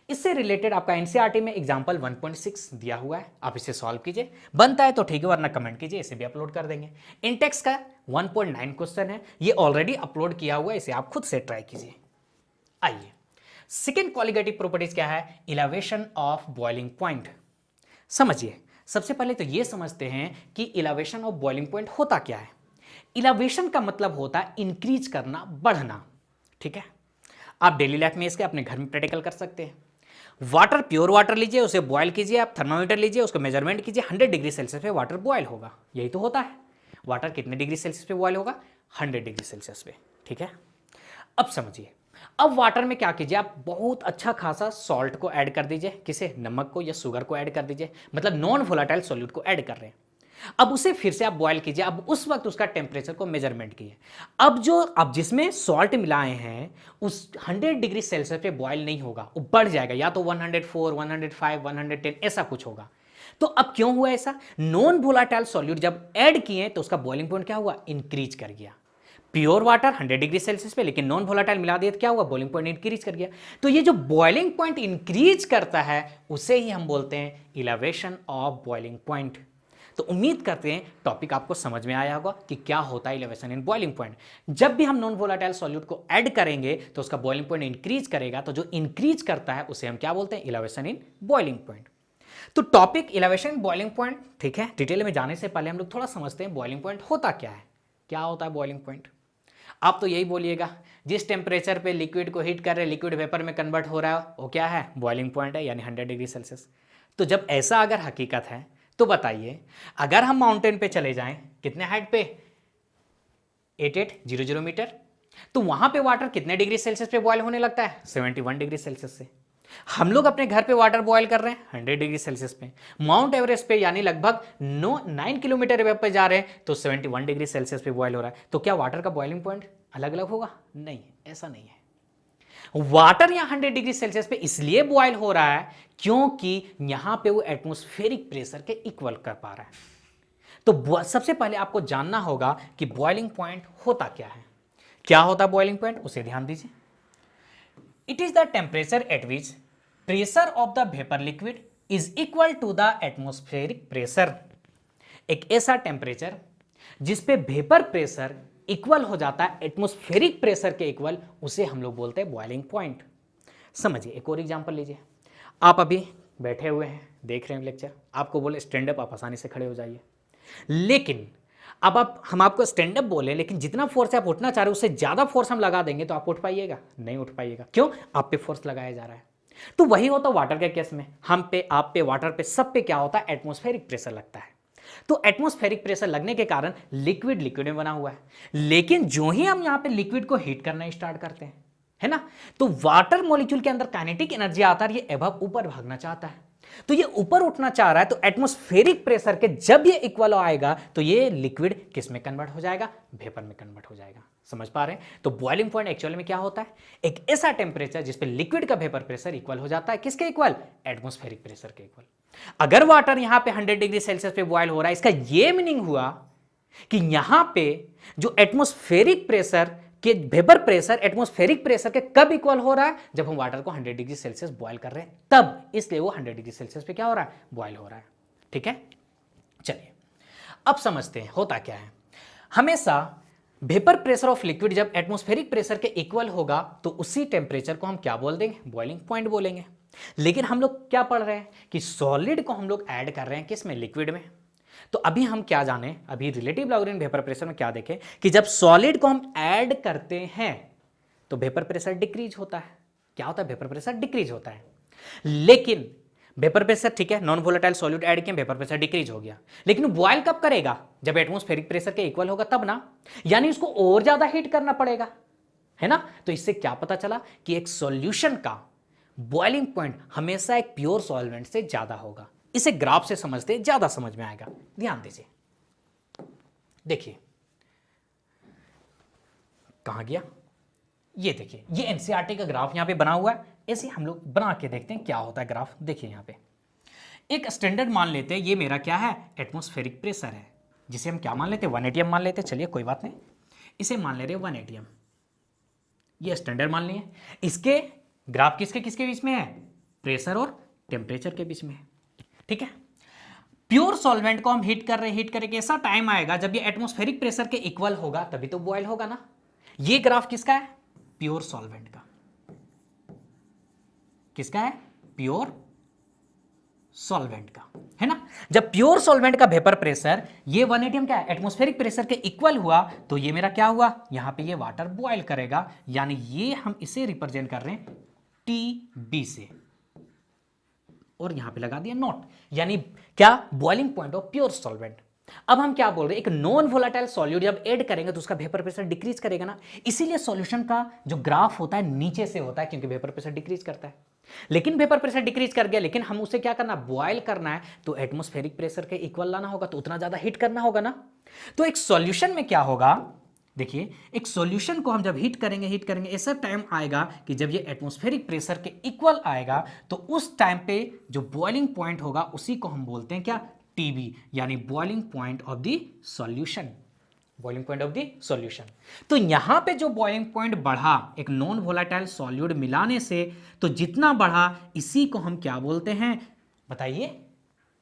इससे रिलेटेड आपका एनसीईआरटी में एग्जांपल 1.6 दिया हुआ है, आप इसे सॉल्व कीजिए। बनता है तो ठीक है, वरना कमेंट कीजिए, इसे भी अपलोड कर देंगे। इंटेक्स का 1.9 क्वेश्चन है, ये ऑलरेडी अपलोड किया हुआ है, इसे आप खुद से ट्राई कीजिए। आइए, सेकेंड क्वालिटेटिव प्रॉपर्टीज क्या है? Elevation of boiling point. समझिए, सबसे पहले तो ये समझते हैं कि इलेवेशन ऑफ बॉइलिंग पॉइंट होता क्या है। इलेवेशन का मतलब होता है इंक्रीज करना, बढ़ना। ठीक है, आप डेली लाइफ में इसके अपने घर में प्रैक्टिकल कर सकते हैं। वाटर, प्योर वाटर लीजिए, उसे बॉयल कीजिए, आप थर्मामीटर लीजिए, उसको मेजरमेंट कीजिए, 100 डिग्री सेल्सियस पे वाटर बॉयल होगा। यही तो होता है। वाटर कितने डिग्री सेल्सियस पे बॉयल होगा? 100 डिग्री सेल्सियस पे। ठीक है, अब समझिए, अब वाटर में क्या कीजिए, आप बहुत अच्छा खासा सॉल्ट को ऐड कर दीजिए, किसे? नमक को या शुगर को ऐड कर दीजिए, मतलब नॉन वोलेटाइल सॉल्यूट को ऐड कर रहे हैं। अब उसे फिर से आप बॉयल कीजिए, अब उस वक्त उसका टेम्परेचर को मेजरमेंट कीजिए। अब जिसमें सॉल्ट मिलाए हैं उस 100 डिग्री सेल्सियस पे बॉयल नहीं होगा, वो बढ़ जाएगा, या तो 104, 105, 110 ऐसा कुछ होगा। तो अब क्यों हुआ ऐसा? नॉन वोलेटाइल सॉल्यूट जब ऐड किए तो उसका बॉइलिंग पॉइंट क्या हुआ? इंक्रीज कर गया। प्योर वाटर 100 डिग्री सेल्सियस पे, लेकिन नॉन वोलेटाइल मिला दिया तो क्या हुआ? बॉइलिंग पॉइंट इंक्रीज कर गया। तो ये जो बॉइलिंग पॉइंट इंक्रीज करता है उसे ही हम बोलते हैं इलेवेशन ऑफ बॉइलिंग पॉइंट। तो उम्मीद करते हैं टॉपिक आपको समझ में आया होगा कि क्या होता है इलेवेशन इन बॉइलिंग पॉइंट। जब भी हम नॉन वोलेटाइल सॉल्यूट को ऐड करेंगे तो उसका बॉइलिंग पॉइंट इंक्रीज करेगा, तो जो इंक्रीज करता है उसे हम क्या बोलते हैं? Elevation in boiling point. तो topic elevation in boiling point, ठीक है। डिटेल में जाने से पहले हम लोग थोड़ा समझते हैं बॉइलिंग पॉइंट होता क्या है। क्या होता है बॉइलिंग पॉइंट? आप तो यही बोलिएगा, जिस टेम्परेचर पे लिक्विड को हीट कर रहे, लिक्विड वेपर में कन्वर्ट हो रहा है, वो क्या है? बॉइलिंग पॉइंट है, यानी 100 डिग्री सेल्सियस। तो जब ऐसा अगर हकीकत है तो बताइए, अगर हम माउंटेन पे चले जाएं, कितने हाइट पे? 8800 मीटर, तो वहां पे वाटर कितने डिग्री सेल्सियस पे बॉयल होने लगता है? 71 डिग्री सेल्सियस से। हम लोग अपने घर पे वाटर बॉयल कर रहे हैं 100 डिग्री सेल्सियस पे। माउंट एवरेस्ट पे यानी लगभग 9 किलोमीटर पे जा रहे हैं तो 71 डिग्री सेल्सियस पे बॉयल हो रहा है। तो क्या वाटर का बॉइलिंग पॉइंट अलग अलग होगा? नहीं, ऐसा नहीं है। वाटर यहां 100 डिग्री सेल्सियस पे इसलिए बॉयल हो रहा है क्योंकि यहां पे वो एटमॉस्फेरिक प्रेशर के इक्वल कर पा रहा है। तो सबसे पहले आपको जानना होगा कि बॉइलिंग पॉइंट होता क्या है। क्या होता है बॉइलिंग पॉइंट, उसे ध्यान दीजिए। It is the temperature at which pressure of the vapour liquid is equal to the atmospheric pressure. एक ऐसा टेम्परेचर जिस पे वेपर प्रेशर इक्वल हो जाता है एटमॉस्फेरिक प्रेशर के इक्वल, उसे हम लोग बोलते हैं बॉइलिंग पॉइंट। समझिए, एक और एग्जांपल लीजिए। आप अभी बैठे हुए हैं, देख रहे हैं लेक्चर, आपको बोले स्टैंड अप, आप आसानी से खड़े हो जाइए। लेकिन अब हम आपको स्टैंड अप बोले, लेकिन जितना फोर्स आप उठना चाह रहे हो उससे ज्यादा फोर्स हम लगा देंगे तो आप उठ पाइएगा? नहीं उठ पाइएगा। क्यों? आप पे फोर्स लगाया जा रहा है। तो वही होता वाटर के केस में, हम पे, आप पे, वाटर पे, सब पे क्या होता है? एटमॉस्फेरिक प्रेशर लगता है। तो एटमॉस्फेरिक प्रेशर लगने के कारण लिक्विड लिक्विड में बना हुआ है। लेकिन जो ही हम यहां पे लिक्विड को हीट करना स्टार्ट करते हैं, है ना, तो वाटर मॉलिक्यूल के अंदर काइनेटिक एनर्जी आता है, ये एबव ऊपर भागना चाहता है। तो ये ऊपर उठना चाह रहा है, तो एटमॉस्फेरिक प्रेशर के जब ये इक्वल आएगा तो ये लिक्विड किस में कन्वर्ट हो जाएगा? वेपर में कन्वर्ट हो जाएगा। समझ पा रहे हैं? तो बॉइलिंग पॉइंट एक्चुअली में क्या होता है? एक ऐसा टेम्परेचर जिस पे लिक्विड का वेपर प्रेशर इक्वल हो जाता है, किसके इक्वल? एटमॉस्फेरिक प्रेशर के इक्वल। अगर वाटर यहां पे 100 डिग्री सेल्सियस पे बॉयल हो रहा है, इसका ये मीनिंग हुआ कि यहां पे जो एटमॉस्फेरिक प्रेशर के वेपर प्रेशर एटमॉस्फेरिक प्रेशर के कब इक्वल हो रहा है? जब हम वाटर को 100 डिग्री सेल्सियस बॉयल कर रहे हैं तब। इसलिए वो 100 डिग्री सेल्सियस पे क्या हो रहा है? बॉयल हो रहा है। ठीक है, चलिए अब समझते हैं होता क्या है। हमेशा वेपर प्रेशर ऑफ लिक्विड जब एटमॉस्फेरिक प्रेशर के इक्वल होगा तो उसी टेम्परेचर को हम क्या बोल देंगे? बॉइलिंग पॉइंट बोलेंगे। लेकिन हम लोग क्या पढ़ रहे हैं कि सॉलिड को हम लोग ऐड कर रहे हैं किसमें? लिक्विड में। तो अभी हम क्या जाने, अभी रिलेटिव लैग्रेंज वेपर प्रेशर में क्या देखें कि जब सॉलिड को हम ऐड करते हैं तो वेपर प्रेशर डिक्रीज होता है। क्या होता है? वेपर प्रेशर डिक्रीज होता है। लेकिन वेपर प्रेशर, ठीक है, नॉन वोलेटाइल सॉल्यूट ऐड किया, वेपर प्रेशर डिक्रीज हो गया। लेकिन बॉयल कब करेगा? जब एटमॉस्फेरिक प्रेशर के इक्वल होगा तब ना, यानी इसको और ज्यादा हीट करना पड़ेगा, है ना। तो इससे क्या पता चला कि एक सॉल्यूशन का बॉइलिंग पॉइंट हमेशा एक प्योर सॉल्वेंट से ज्यादा होगा। इसे ग्राफ से समझते ज्यादा समझ में आएगा। ध्यान दीजिए, देखिए कहां गया, ये देखिए, ये एनसीईआरटी का ग्राफ यहां पे बना हुआ है। ऐसे हम लोग बना के देखते हैं क्या होता है ग्राफ। देखिए यहां पे एक स्टैंडर्ड मान लेते हैं, ये मेरा क्या है? एटमॉस्फेरिक प्रेशर है, जिसे हम क्या मान लेते हैं? 1 atm मान लेते हैं। चलिए कोई बात नहीं, इसे मान ले रहे हैं 1 atm, ये स्टैंडर्ड मान लिए। इसके ग्राफ किसके किसके बीच में है? प्रेशर और टेम्परेचर के बीच में है। ठीक है, प्योर सॉल्वेंट को हम हीट कर रहे हैं, हीट करके ऐसा टाइम आएगा जब ये एटमॉस्फेरिक प्रेशर के इक्वल होगा तभी तो बॉयल होगा ना। ये ग्राफ किसका है? प्योर सॉल्वेंट का। किसका है? प्योर सॉल्वेंट का, है ना। जब प्योर सॉल्वेंट का वेपर प्रेशर ये 1 atm क्या है? एटमॉस्फेरिक प्रेशर के इक्वल हुआ तो ये मेरा क्या हुआ? यहां पे ये वाटर बॉयल करेगा, यानी ये हम इसे रिप्रेजेंट कर रहे हैं TB से, और यहां पे लगा दिया नॉट, यानी क्या? Boiling point of pure solvent. अब हम क्या बोल रहे हैं? एक नॉन वोलेटाइल सॉल्यूट जब ऐड करेंगे तो उसका वेपर प्रेशर डिक्रीज करेगा ना। इसीलिए सॉल्यूशन का जो ग्राफ होता है नीचे से होता है, क्योंकि वेपर प्रेशर डिक्रीज करता है। लेकिन वेपर प्रेशर डिक्रीज कर गया, लेकिन हम उसे क्या करना? बॉयल करना है, तो एटमॉस्फेरिक प्रेशर के इक्वल लाना होगा, तो उतना ज्यादा हीट करना होगा ना। तो एक सॉल्यूशन में क्या होगा? देखिए, एक सॉल्यूशन को हम जब हीट करेंगे ऐसा टाइम आएगा कि जब ये एटमॉस्फेरिक प्रेशर के इक्वल आएगा तो उस टाइम पे जो बॉइलिंग पॉइंट होगा उसी को हम बोलते हैं क्या? TB, यानी boiling point of the solution. Boiling point of the solution. तो यहां पे जो बॉइलिंग पॉइंट बढ़ा एक नॉन वोलेटाइल सॉल्यूट मिलाने से, तो जितना बढ़ा इसी को हम क्या बोलते हैं? बताइए,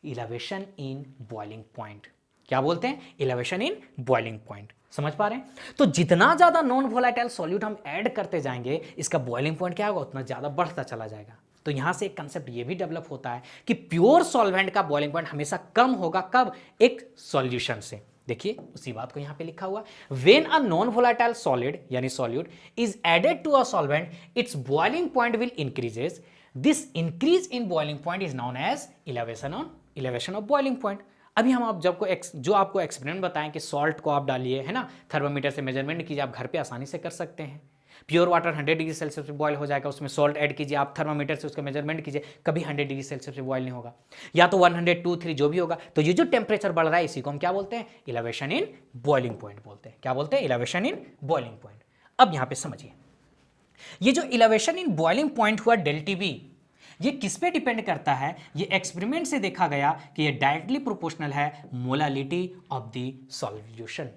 इलेवेशन इन बॉइलिंग पॉइंट। क्या बोलते हैं? Elevation in boiling point. समझ पा रहे हैं? तो जितना ज्यादा नॉन वोलेटाइल सॉल्यूट हम ऐड करते जाएंगे, इसका बॉइलिंग पॉइंट क्या होगा? उतना ज्यादा बढ़ता चला जाएगा। तो यहां से एक कंसेप्ट ये भी डेवलप होता है कि प्योर सॉल्वेंट का बॉइलिंग पॉइंट हमेशा कम होगा। कब? एक सॉल्यूशन से। देखिए उसी बात को यहां पे लिखा हुआ, when a non volatile solid यानी solute is added to a solvent, it's boiling point will increases. This increase in boiling point is known as elevation of boiling point. अभी हम आप जब को जो आपको एक्सपेरिमेंट बताएं कि सॉल्ट को आप डालिए, है ना, थर्मामीटर से मेजरमेंट कीजिए, आप घर पे आसानी से कर सकते हैं। प्योर वाटर 100 डिग्री सेल्सियस पे बॉयल हो जाएगा, उसमें सॉल्ट ऐड कीजिए, आप थर्मामीटर से उसका मेजरमेंट कीजिए, कभी 100 डिग्री सेल्सियस पे बॉयल नहीं होगा, या तो 100, 2, 3 जो भी होगा। तो ये जो टेम्परेचर बढ़ रहा है इसी को हम क्या बोलते हैं? इलेवेशन इन बॉइलिंग पॉइंट बोलते हैं। क्या बोलते हैं? Elevation in boiling point. अब यहां पे समझिए, ये जो इलेवेशन इन बॉइलिंग पॉइंट हुआ डेल्टा टी, ये किस पे डिपेंड करता है? ये एक्सपेरिमेंट से देखा गया कि ये डायरेक्टली प्रोपोर्शनल है molality of the solution,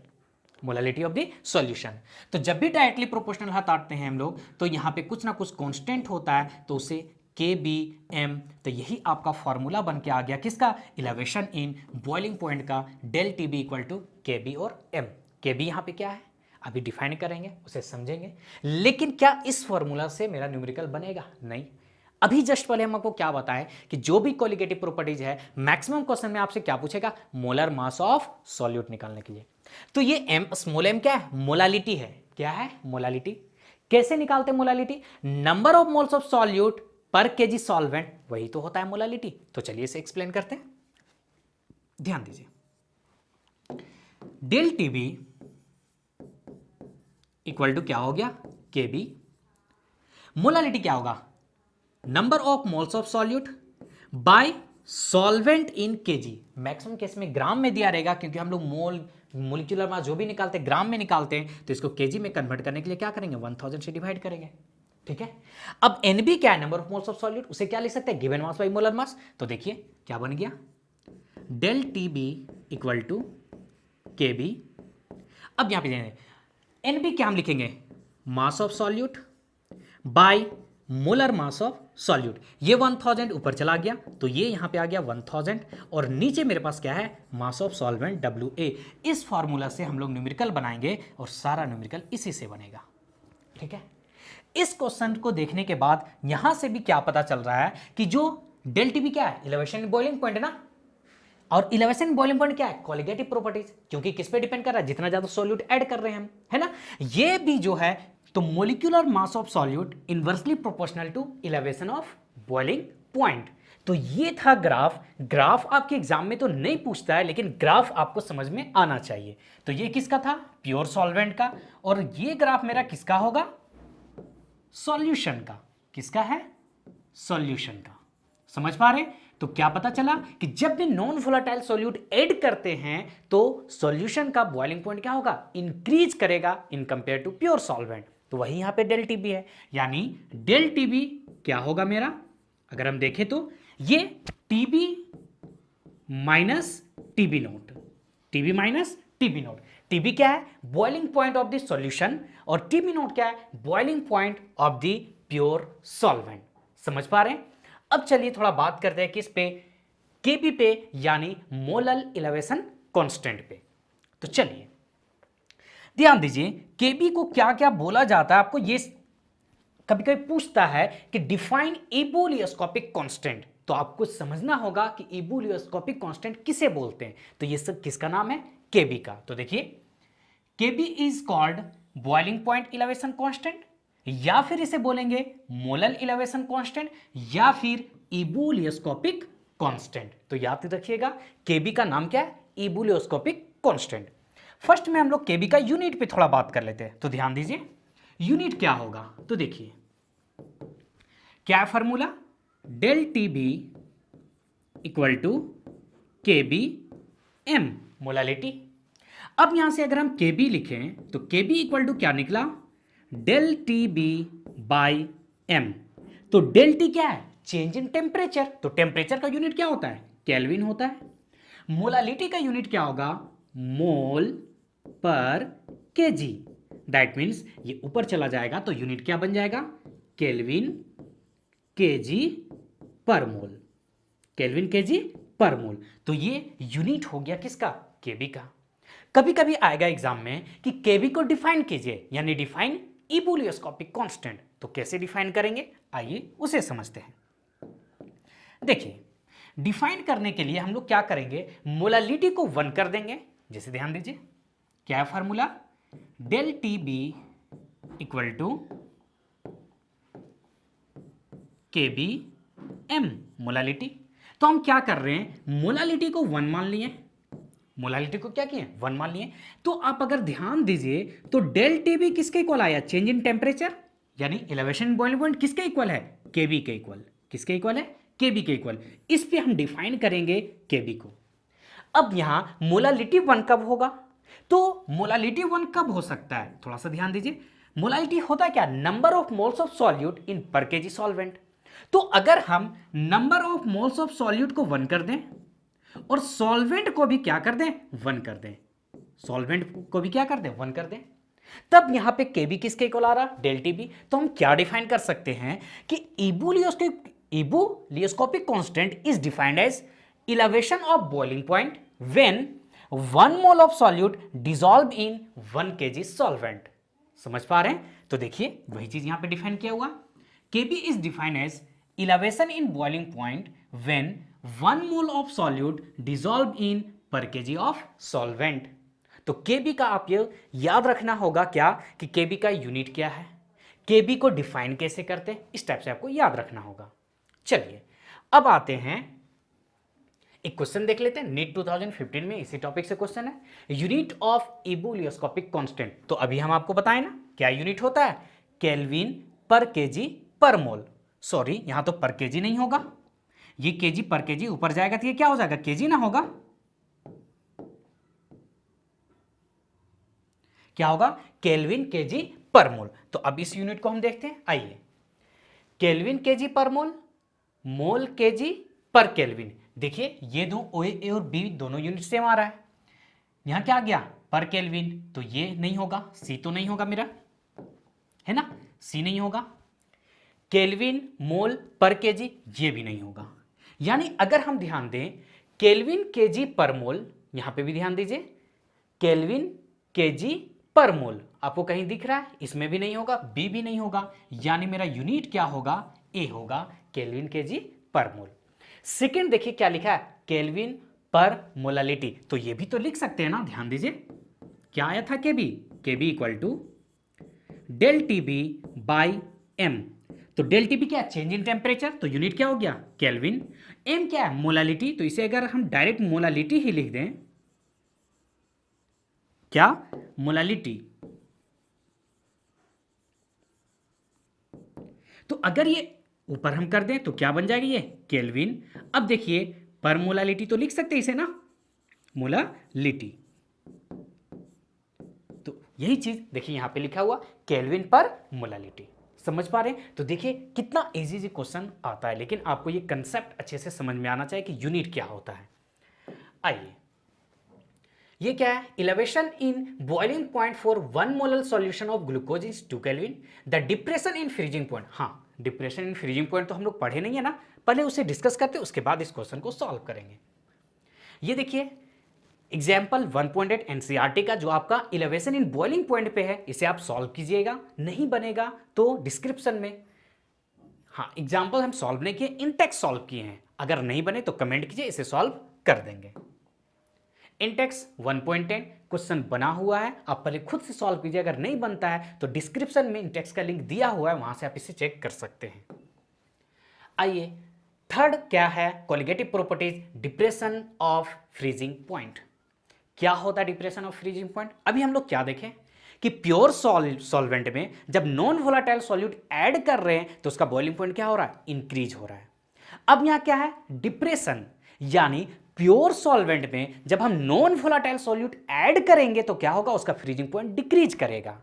molality of the solution. तो जब भी डायरेक्टली प्रोपोर्शनल हटाते हैं हम लोग, तो यहाँ पे कुछ ना कुछ कांस्टेंट होता है, तो उसे के बी एम, तो यही आपका फॉर्मूला बन के आ गया किसका? इलेवेशन इन बॉइलिंग पॉइंट का, del T B equal to K B और एम। के बी यहाँ पे क्या है अभी डिफाइन करेंगे, उसे समझेंगे। लेकिन क्या इस फॉर्मूला से मेरा न्यूमेरिकल बनेगा? नहीं। अभी जस्ट पहले हम आपको क्या बताएं कि जो भी कोलिगेटिव प्रॉपर्टीज है, मैक्सिमम क्वेश्चन में आपसे क्या पूछेगा? मोलर मास ऑफ सॉल्यूट निकालने के लिए। तो ये एम, स्मॉल एम क्या है? मोलालिटी है। क्या है? मोलालिटी। कैसे निकालते हैं molality? Number of moles of solute पर केजी सॉल्वेंट, वही तो होता है मोलालिटी। तो चलिए इसे एक्सप्लेन करते हैं, ध्यान दीजिए। डेल टीबी इक्वल टू क्या हो गया? के बी। मोलालिटी क्या होगा? Number of moles of solute bye solvent in KG. Maximum case में ग्राम में दिया रहेगा, क्योंकि हम लोग मोलिकुलर मास जो भी निकालते हैं ग्राम में निकालते हैं, तो इसको केजी में कन्वर्ट करने के लिए क्या करेंगे? 1000 से डिवाइड करेंगे। ठीक है। अब एनबी क्या है? Number of moles of solute, उसे क्या लिख सकते हैं? Given mass by molar mass. तो देखिए क्या बन गया? Del T B equal to K B. अब यहां पे एनबी क्या हम लिखेंगे? Mass of solute by molar mass of solute. ये 1000 ऊपर चला गया, तो ये यहां पे आ गया 1000, और नीचे मेरे पास क्या है? मास ऑफ सॉल्वेंट WA। इस फॉर्मूला से हम लोग न्यूमेरिकल बनाएंगे, और सारा न्यूमेरिकल इसी से बनेगा। ठीक है। इस क्वेश्चन को देखने के बाद यहां से भी क्या पता चल रहा है कि जो डेल टी बी क्या है? इलेवेशन बॉइलिंग पॉइंट है ना, और इलेवेशन बॉइलिंग पॉइंट क्या है? कोलिगेटिव प्रॉपर्टीज, क्योंकि किस पे डिपेंड कर रहा है? जितना ज्यादा सॉल्यूट ऐड कर रहे हैं हम, है ना। ये भी जो है, तो molecular mass of solute inversely proportional to elevation of boiling point. तो ये था ग्राफ। ग्राफ आपके एग्जाम में तो नहीं पूछता है, लेकिन ग्राफ आपको समझ में आना चाहिए। तो ये किसका था? प्योर सॉल्वेंट का। और ये ग्राफ मेरा किसका होगा? सॉल्यूशन का। किसका है? सॉल्यूशन का। समझ पा रहे हैं? तो क्या पता चला कि जब भी नॉन वोलेटाइल सॉल्यूट ऐड करते हैं, तो सॉल्यूशन का बॉइलिंग पॉइंट क्या होगा? इंक्रीज करेगा in compare to pure solvent. तो वही यहां पे डेल टीबी है, यानी डेल टीबी क्या होगा मेरा? अगर हम देखें तो ये TB minus TB note, TB minus TB note. TB क्या है? Boiling point of the solution, और टीबी नोट क्या है? Boiling point of the pure solvent. समझ पा रहे हैं? अब चलिए थोड़ा बात करते हैं किस पे? केबी पे, यानी मोलल इलेवेशन कांस्टेंट पे। तो चलिए ध्यान दीजिए, केबी को क्या क्या बोला जाता है। आपको ये कभी कभी पूछता है कि डिफाइन एबोलियोस्कोपिक कांस्टेंट, तो आपको समझना होगा कि एबोलियोस्कोपिक कांस्टेंट किसे बोलते हैं। तो ये सब किसका नाम है? केबी का। तो देखिए, K B is called boiling point elevation constant, या फिर इसे बोलेंगे मोलल इलेवेशन कांस्टेंट, या फिर एबोलियोस्कोपिक कांस्टेंट। तो याद रखिएगा, केबी का नाम क्या है? एबोलियोस्कोपिक कांस्टेंट। फर्स्ट में हम लोग केबी का यूनिट पे थोड़ा बात कर लेते हैं। तो ध्यान दीजिए, यूनिट क्या होगा? तो देखिए क्या है formula? Del T B equal to K B M, molality. अब यहां से अगर हम के बी लिखें, तो के बी इक्वल टू क्या निकला? Del T B by M. तो डेल टी क्या है? Change in temperature. तो टेम्परेचर का यूनिट क्या होता है? केल्विन होता है। मोलालिटी का यूनिट क्या होगा? मोल पर केजी। दैट मीन्स ये ऊपर चला जाएगा, तो यूनिट क्या बन जाएगा? केल्विन केजी पर मोल। केल्विन केजी पर मोल। तो ये यूनिट हो गया किसका? केबी का। कभी कभी आएगा एग्जाम में कि केबी को डिफाइन कीजिए, यानी डिफाइन एबोलियोस्कोपिक कांस्टेंट। तो कैसे डिफाइन करेंगे? आइए उसे समझते हैं। देखिए, डिफाइन करने के लिए हम लोग क्या करेंगे? मोलालिटी को 1 कर देंगे। जैसे ध्यान दीजिए, क्या है formula? Del T B equal to K B M, molality. तो हम क्या कर रहे हैं? मोलालिटी को 1 मान लिए, मोलालिटी को क्या किए 1 मान लिए। तो आप अगर ध्यान दीजिए तो डेल टी बी किसके इक्वल आया, चेंज इन टेम्परेचर, यानी इलेवेशन बॉइलिंग पॉइंट किसके इक्वल है, केबी के इक्वल। किसके इक्वल है, केबी के इक्वल। इस पे हम डिफाइन करेंगे केबी को। अब यहां मोलालिटी 1 कब होगा, तो मोलालिटी 1 कब हो सकता है, थोड़ा सा ध्यान दीजिए। मोलालिटी होता है क्या, number of moles of solute in पर केजी सॉल्वेंट। तो अगर हम number of moles of solute को 1 कर दें और सॉल्वेंट को भी क्या कर दें 1 कर दें, सॉल्वेंट को भी क्या कर दें 1 कर दें, तब यहां पे केबी किसके इक्वल आ रहा, डेल टीबी। तो हम क्या डिफाइन कर सकते हैं कि ebullioscopic constant is defined as elevation of boiling point when 1 mole of solute dissolved in 1 kg solvent। समझ पा रहे हैं, तो देखिए वही चीज यहां पे डिफाइन किया हुआ। Kb is defined as elevation in boiling point when 1 mole of solute dissolved in per kg of solvent। तो Kb का आप ये याद रखना होगा क्या कि Kb का यूनिट क्या है, Kb को डिफाइन कैसे करते हैं, इस टाइप से आपको याद रखना होगा। चलिए अब आते हैं, एक क्वेश्चन देख लेते हैं, नीट 2015 में इसी टॉपिक से क्वेश्चन है, यूनिट ऑफ इबुलियोस्कोपिक कांस्टेंट। तो अभी हम आपको बताएं ना क्या यूनिट होता है, केल्विन पर केजी पर मोल। सॉरी यहां तो पर केजी नहीं होगा, ये केजी पर केजी ऊपर जाएगा तो ये क्या हो जाएगा, केजी ना होगा, क्या होगा, केल्विन केजी पर मोल। तो अब इस यूनिट को हम देखते हैं, आइए। केल्विन केजी पर मोल, मोल केजी पर केल्विन। देखिए ये दो ओ ए और बी दोनों यूनिट सेम आ रहा है, यहां क्या आ गया पर केल्विन, तो ये नहीं होगा, सी तो नहीं होगा मेरा, है ना, सी नहीं होगा। केल्विन मोल पर केजी ये भी नहीं होगा। यानी अगर हम ध्यान दें केल्विन केजी पर मोल, यहां पे भी ध्यान दीजिए केल्विन केजी पर मोल, आपको कहीं दिख रहा है, इसमें भी नहीं होगा, बी भी नहीं होगा, यानी मेरा यूनिट क्या होगा, ए होगा, केल्विन केजी पर मोल। सेकेंड देखिए क्या लिखा है, केल्विन पर मोलालिटी, तो ये भी तो लिख सकते हैं ना, ध्यान दीजिए क्या आया था, K B, K B equal to del T B by M. तो डेल टीबी क्या है, चेंज इन टेम्परेचर, तो यूनिट क्या हो गया केल्विन, एम क्या है मोलालिटी, तो इसे अगर हम डायरेक्ट मोलालिटी ही लिख दें, क्या मोलालिटी, तो अगर ये ऊपर हम कर दें तो क्या बन जाएगा ये केल्विन। अब देखिए पर मोलालिटी तो लिख सकते हैं इसे ना, मोलालिटी, तो यही चीज देखिए यहां पे लिखा हुआ केल्विन पर मोलालिटी। समझ पा रहे हैं, तो देखिए कितना इजी क्वेश्चन आता है, लेकिन आपको ये कंसेप्ट अच्छे से समझ में आना चाहिए कि यूनिट क्या होता है। आइए ये क्या है, elevation in boiling point for 1 molar solution of glucose is 2 kelvin, the depression in freezing point. हाँ डिप्रेशन इन फ्रीजिंग पॉइंट तो हम लोग पढ़े नहीं है ना, पहले उसे डिस्कस करते हैं, उसके बाद इस क्वेश्चन को सॉल्व करेंगे। ये देखिए एग्जाम्पल 1.8 एनसीईआरटी का जो आपका इलेवेशन इन बॉइलिंग पॉइंट पे है, इसे आप सॉल्व कीजिएगा, नहीं बनेगा तो डिस्क्रिप्शन में, हाँ एग्जाम्पल हम सॉल्व नहीं किए, इन टेक्स्ट सॉल्व किए हैं, अगर नहीं बने तो कमेंट कीजिए, इसे सॉल्व कर देंगे। इंटेक्स 1.10 क्वेश्चन बना हुआ है, आप पहले खुद से सॉल्व कीजिए, अगर नहीं बनता है तो डिस्क्रिप्शन में इंटेक्स का लिंक दिया हुआ है, वहां से आप इसे चेक कर सकते हैं। आइए थर्ड क्या है, colligative properties depression of freezing point. क्या होता है डिप्रेशन ऑफ फ्रीजिंग पॉइंट, अभी हम लोग क्या देखें कि प्योर सॉल्वेंट में जब नॉन वोलाटाइल सॉल्यूट ऐड कर रहे हैं तो उसका बॉइलिंग पॉइंट क्या हो रहा है, इंक्रीज हो रहा है। अब यहां क्या है डिप्रेशन, यानी प्योर सॉल्वेंट में जब हम नॉन वोलाटाइल सॉल्यूट ऐड करेंगे तो क्या होगा, उसका फ्रीजिंग पॉइंट डिक्रीज करेगा।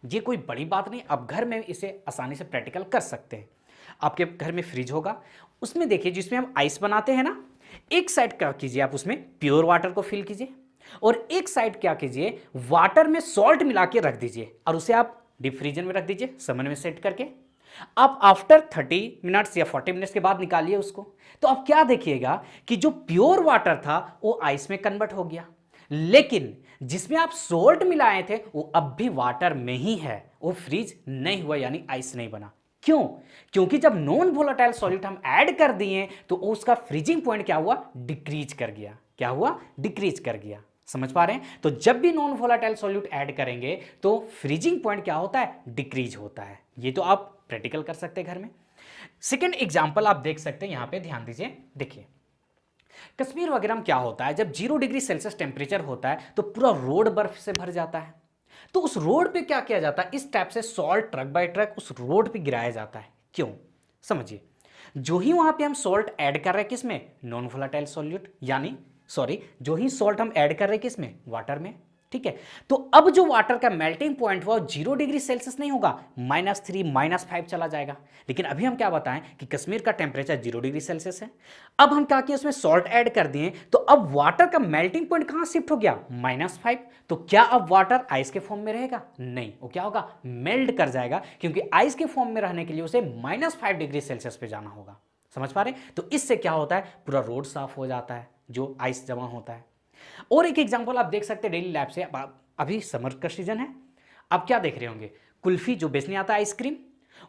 ये कोई बड़ी बात नहीं, आप घर में इसे आसानी से प्रैक्टिकल कर सकते हैं। आपके घर में फ्रिज होगा, उसमें देखिए जिसमें हम आइस बनाते हैं ना, एक साइड क्या कीजिए आप उसमें प्योर वाटर को फिल कीजिए और एक साइड क्या कीजिए वाटर में सॉल्ट मिला के रख दीजिए और उसे आप डीप फ्रीजर में रख दीजिए समन में सेट करके। आप आफ्टर 30 मिनट्स या 40 मिनट्स के बाद निकालिए उसको, तो आप क्या देखिएगा कि जो प्योर वाटर था वो आइस में कन्वर्ट हो गया, लेकिन जिसमें आप सोल्ट मिलाए थे वो अब भी वाटर में ही है, वो फ्रीज नहीं हुआ, यानी आइस नहीं बना। क्यों, क्योंकि जब नॉन वोलेटाइल सॉल्यूट हम ऐड कर दिए तो उसका फ्रीजिंग पॉइंट क्या हुआ, डिक्रीज कर गया। क्या हुआ, डिक्रीज कर गया। समझ पा रहे हैं, तो जब भी नॉन वोलेटाइल सॉल्यूट ऐड करेंगे तो फ्रीजिंग पॉइंट क्या होता है, डिक्रीज होता है। ये तो आप प्रैक्टिकल कर सकते हैं घर में। सेकेंड एग्जाम्पल आप देख सकते हैं, यहां पे ध्यान दीजिए, देखिए कश्मीर वगैरह में क्या होता है, जब 0 डिग्री सेल्सियस टेम्परेचर होता है तो पूरा रोड बर्फ से भर जाता है। तो उस रोड पे क्या किया जाता है, इस टाइप से सॉल्ट ट्रक बाय ट्रक उस रोड पे गिराया जाता है। क्यों, समझिए। जो ही वहां पे हम सॉल्ट ऐड कर रहे हैं किसमें, नॉन वोलेटाइल सॉल्यूट, यानी सॉरी, जो ही सॉल्ट हम ऐड कर रहे हैं किसमें, वाटर में। ठीक है, तो अब जो वाटर का मेल्टिंग पॉइंट हुआ 0 डिग्री सेल्सियस नहीं होगा, -3 -5 चला जाएगा। लेकिन अभी हम क्या बताएं कि कश्मीर का टेम्परेचर 0 डिग्री सेल्सियस है। अब हम क्या किए, उसमें सॉल्ट ऐड कर दिए, तो अब वाटर का मेल्टिंग पॉइंट कहां शिफ्ट हो गया, -5। तो क्या अब वाटर आइस के फॉर्म में रहेगा, नहीं, वो क्या होगा, मेल्ट कर जाएगा, क्योंकि आइस के फॉर्म में रहने के लिए उसे -5 डिग्री सेल्सियस पे जाना होगा। समझ पा रहे हैं? तो इससे क्या होता है, पूरा रोड साफ हो जाता है जो आइस जमा होता है। और एक एग्जांपल आप देख सकते हैं डेली लाइफ से। अभी समर का सीजन है, आप क्या देख रहे होंगे, कुल्फी जो बेचने आता है, आइसक्रीम।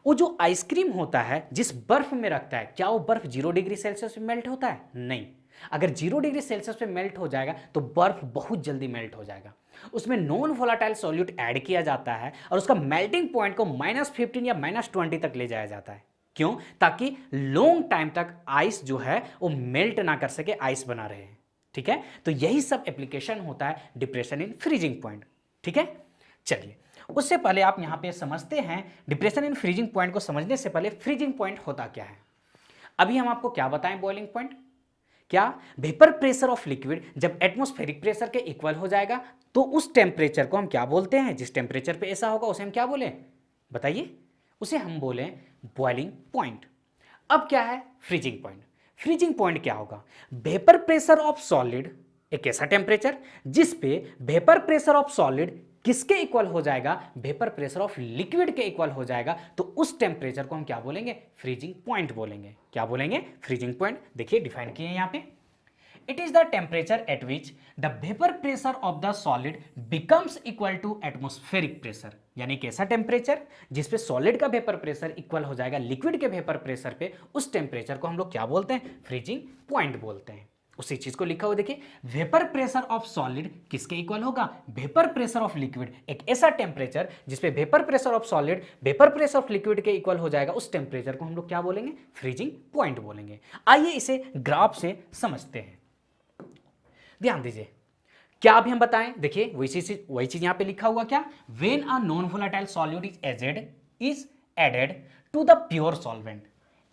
वो जो आइसक्रीम होता है जिस बर्फ में रखता है, क्या वो बर्फ 0 डिग्री सेल्सियस पे मेल्ट होता है, नहीं। अगर 0 डिग्री सेल्सियस पे मेल्ट हो जाएगा तो बर्फ बहुत जल्दी मेल्ट हो जाएगा। उसमें नॉन वोलाटाइल सॉल्यूट ऐड किया जाता है और उसका मेल्टिंग पॉइंट को -15 या -20 तक ले जाया जाता है। क्यों, ताकि लॉन्ग टाइम तक आइस जो है वो मेल्ट ना कर सके, आइस बना रहे। ठीक है, तो यही सब एप्लीकेशन होता है डिप्रेशन इन फ्रीजिंग पॉइंट। ठीक है, चलिए उससे पहले आप यहां पे समझते हैं, डिप्रेशन इन फ्रीजिंग पॉइंट को समझने से पहले फ्रीजिंग पॉइंट होता क्या है। अभी हम आपको क्या बताएं, बॉइलिंग पॉइंट, क्या वेपर प्रेशर ऑफ लिक्विड जब एटमॉस्फेरिक प्रेशर के इक्वल हो जाएगा तो उस टेम्परेचर को हम क्या बोलते हैं, जिस टेम्परेचर पे ऐसा होगा उसे हम क्या बोले, बताइए, उसे हम बोले बॉइलिंग पॉइंट। अब क्या है फ्रीजिंग पॉइंट, फ्रीजिंग पॉइंट क्या होगा, वेपर प्रेशर ऑफ सॉलिड, एक ऐसा टेम्परेचर जिस पे वेपर प्रेशर ऑफ सॉलिड किसके इक्वल हो जाएगा, वेपर प्रेशर ऑफ लिक्विड के इक्वल हो जाएगा, तो उस टेम्परेचर को हम क्या बोलेंगे, फ्रीजिंग पॉइंट बोलेंगे। क्या बोलेंगे, फ्रीजिंग पॉइंट। देखिए डिफाइन किए यहां पे, it is the temperature at which the vapour pressure of the solid becomes equal to atmospheric pressure, यानी कैसा टेम्परेचर जिसपे सॉलिड का वेपर प्रेशर इक्वल हो जाएगा लिक्विड के वेपर प्रेशर पे, उस टेम्परेचर को हम लोग क्या बोलते हैं, फ्रीजिंग पॉइंट बोलते हैं। उसी चीज को लिखा हुआ देखिए, वेपर प्रेशर ऑफ सॉलिड किसके इक्वल होगा, वेपर प्रेशर ऑफ लिक्विड, एक ऐसा टेम्परेचर जिसपे vapour pressure of solid vapour pressure of liquid के इक्वल हो जाएगा, उस टेम्परेचर को हम लोग क्या बोलेंगे, फ्रीजिंग पॉइंट बोलेंगे। आइए इसे ग्राफ से समझते हैं, ध्यान दीजिए। क्या अभी हम बताएं, देखिए वही चीज यहां पे लिखा हुआ, क्या, when a non volatile solute is added to the pure solvent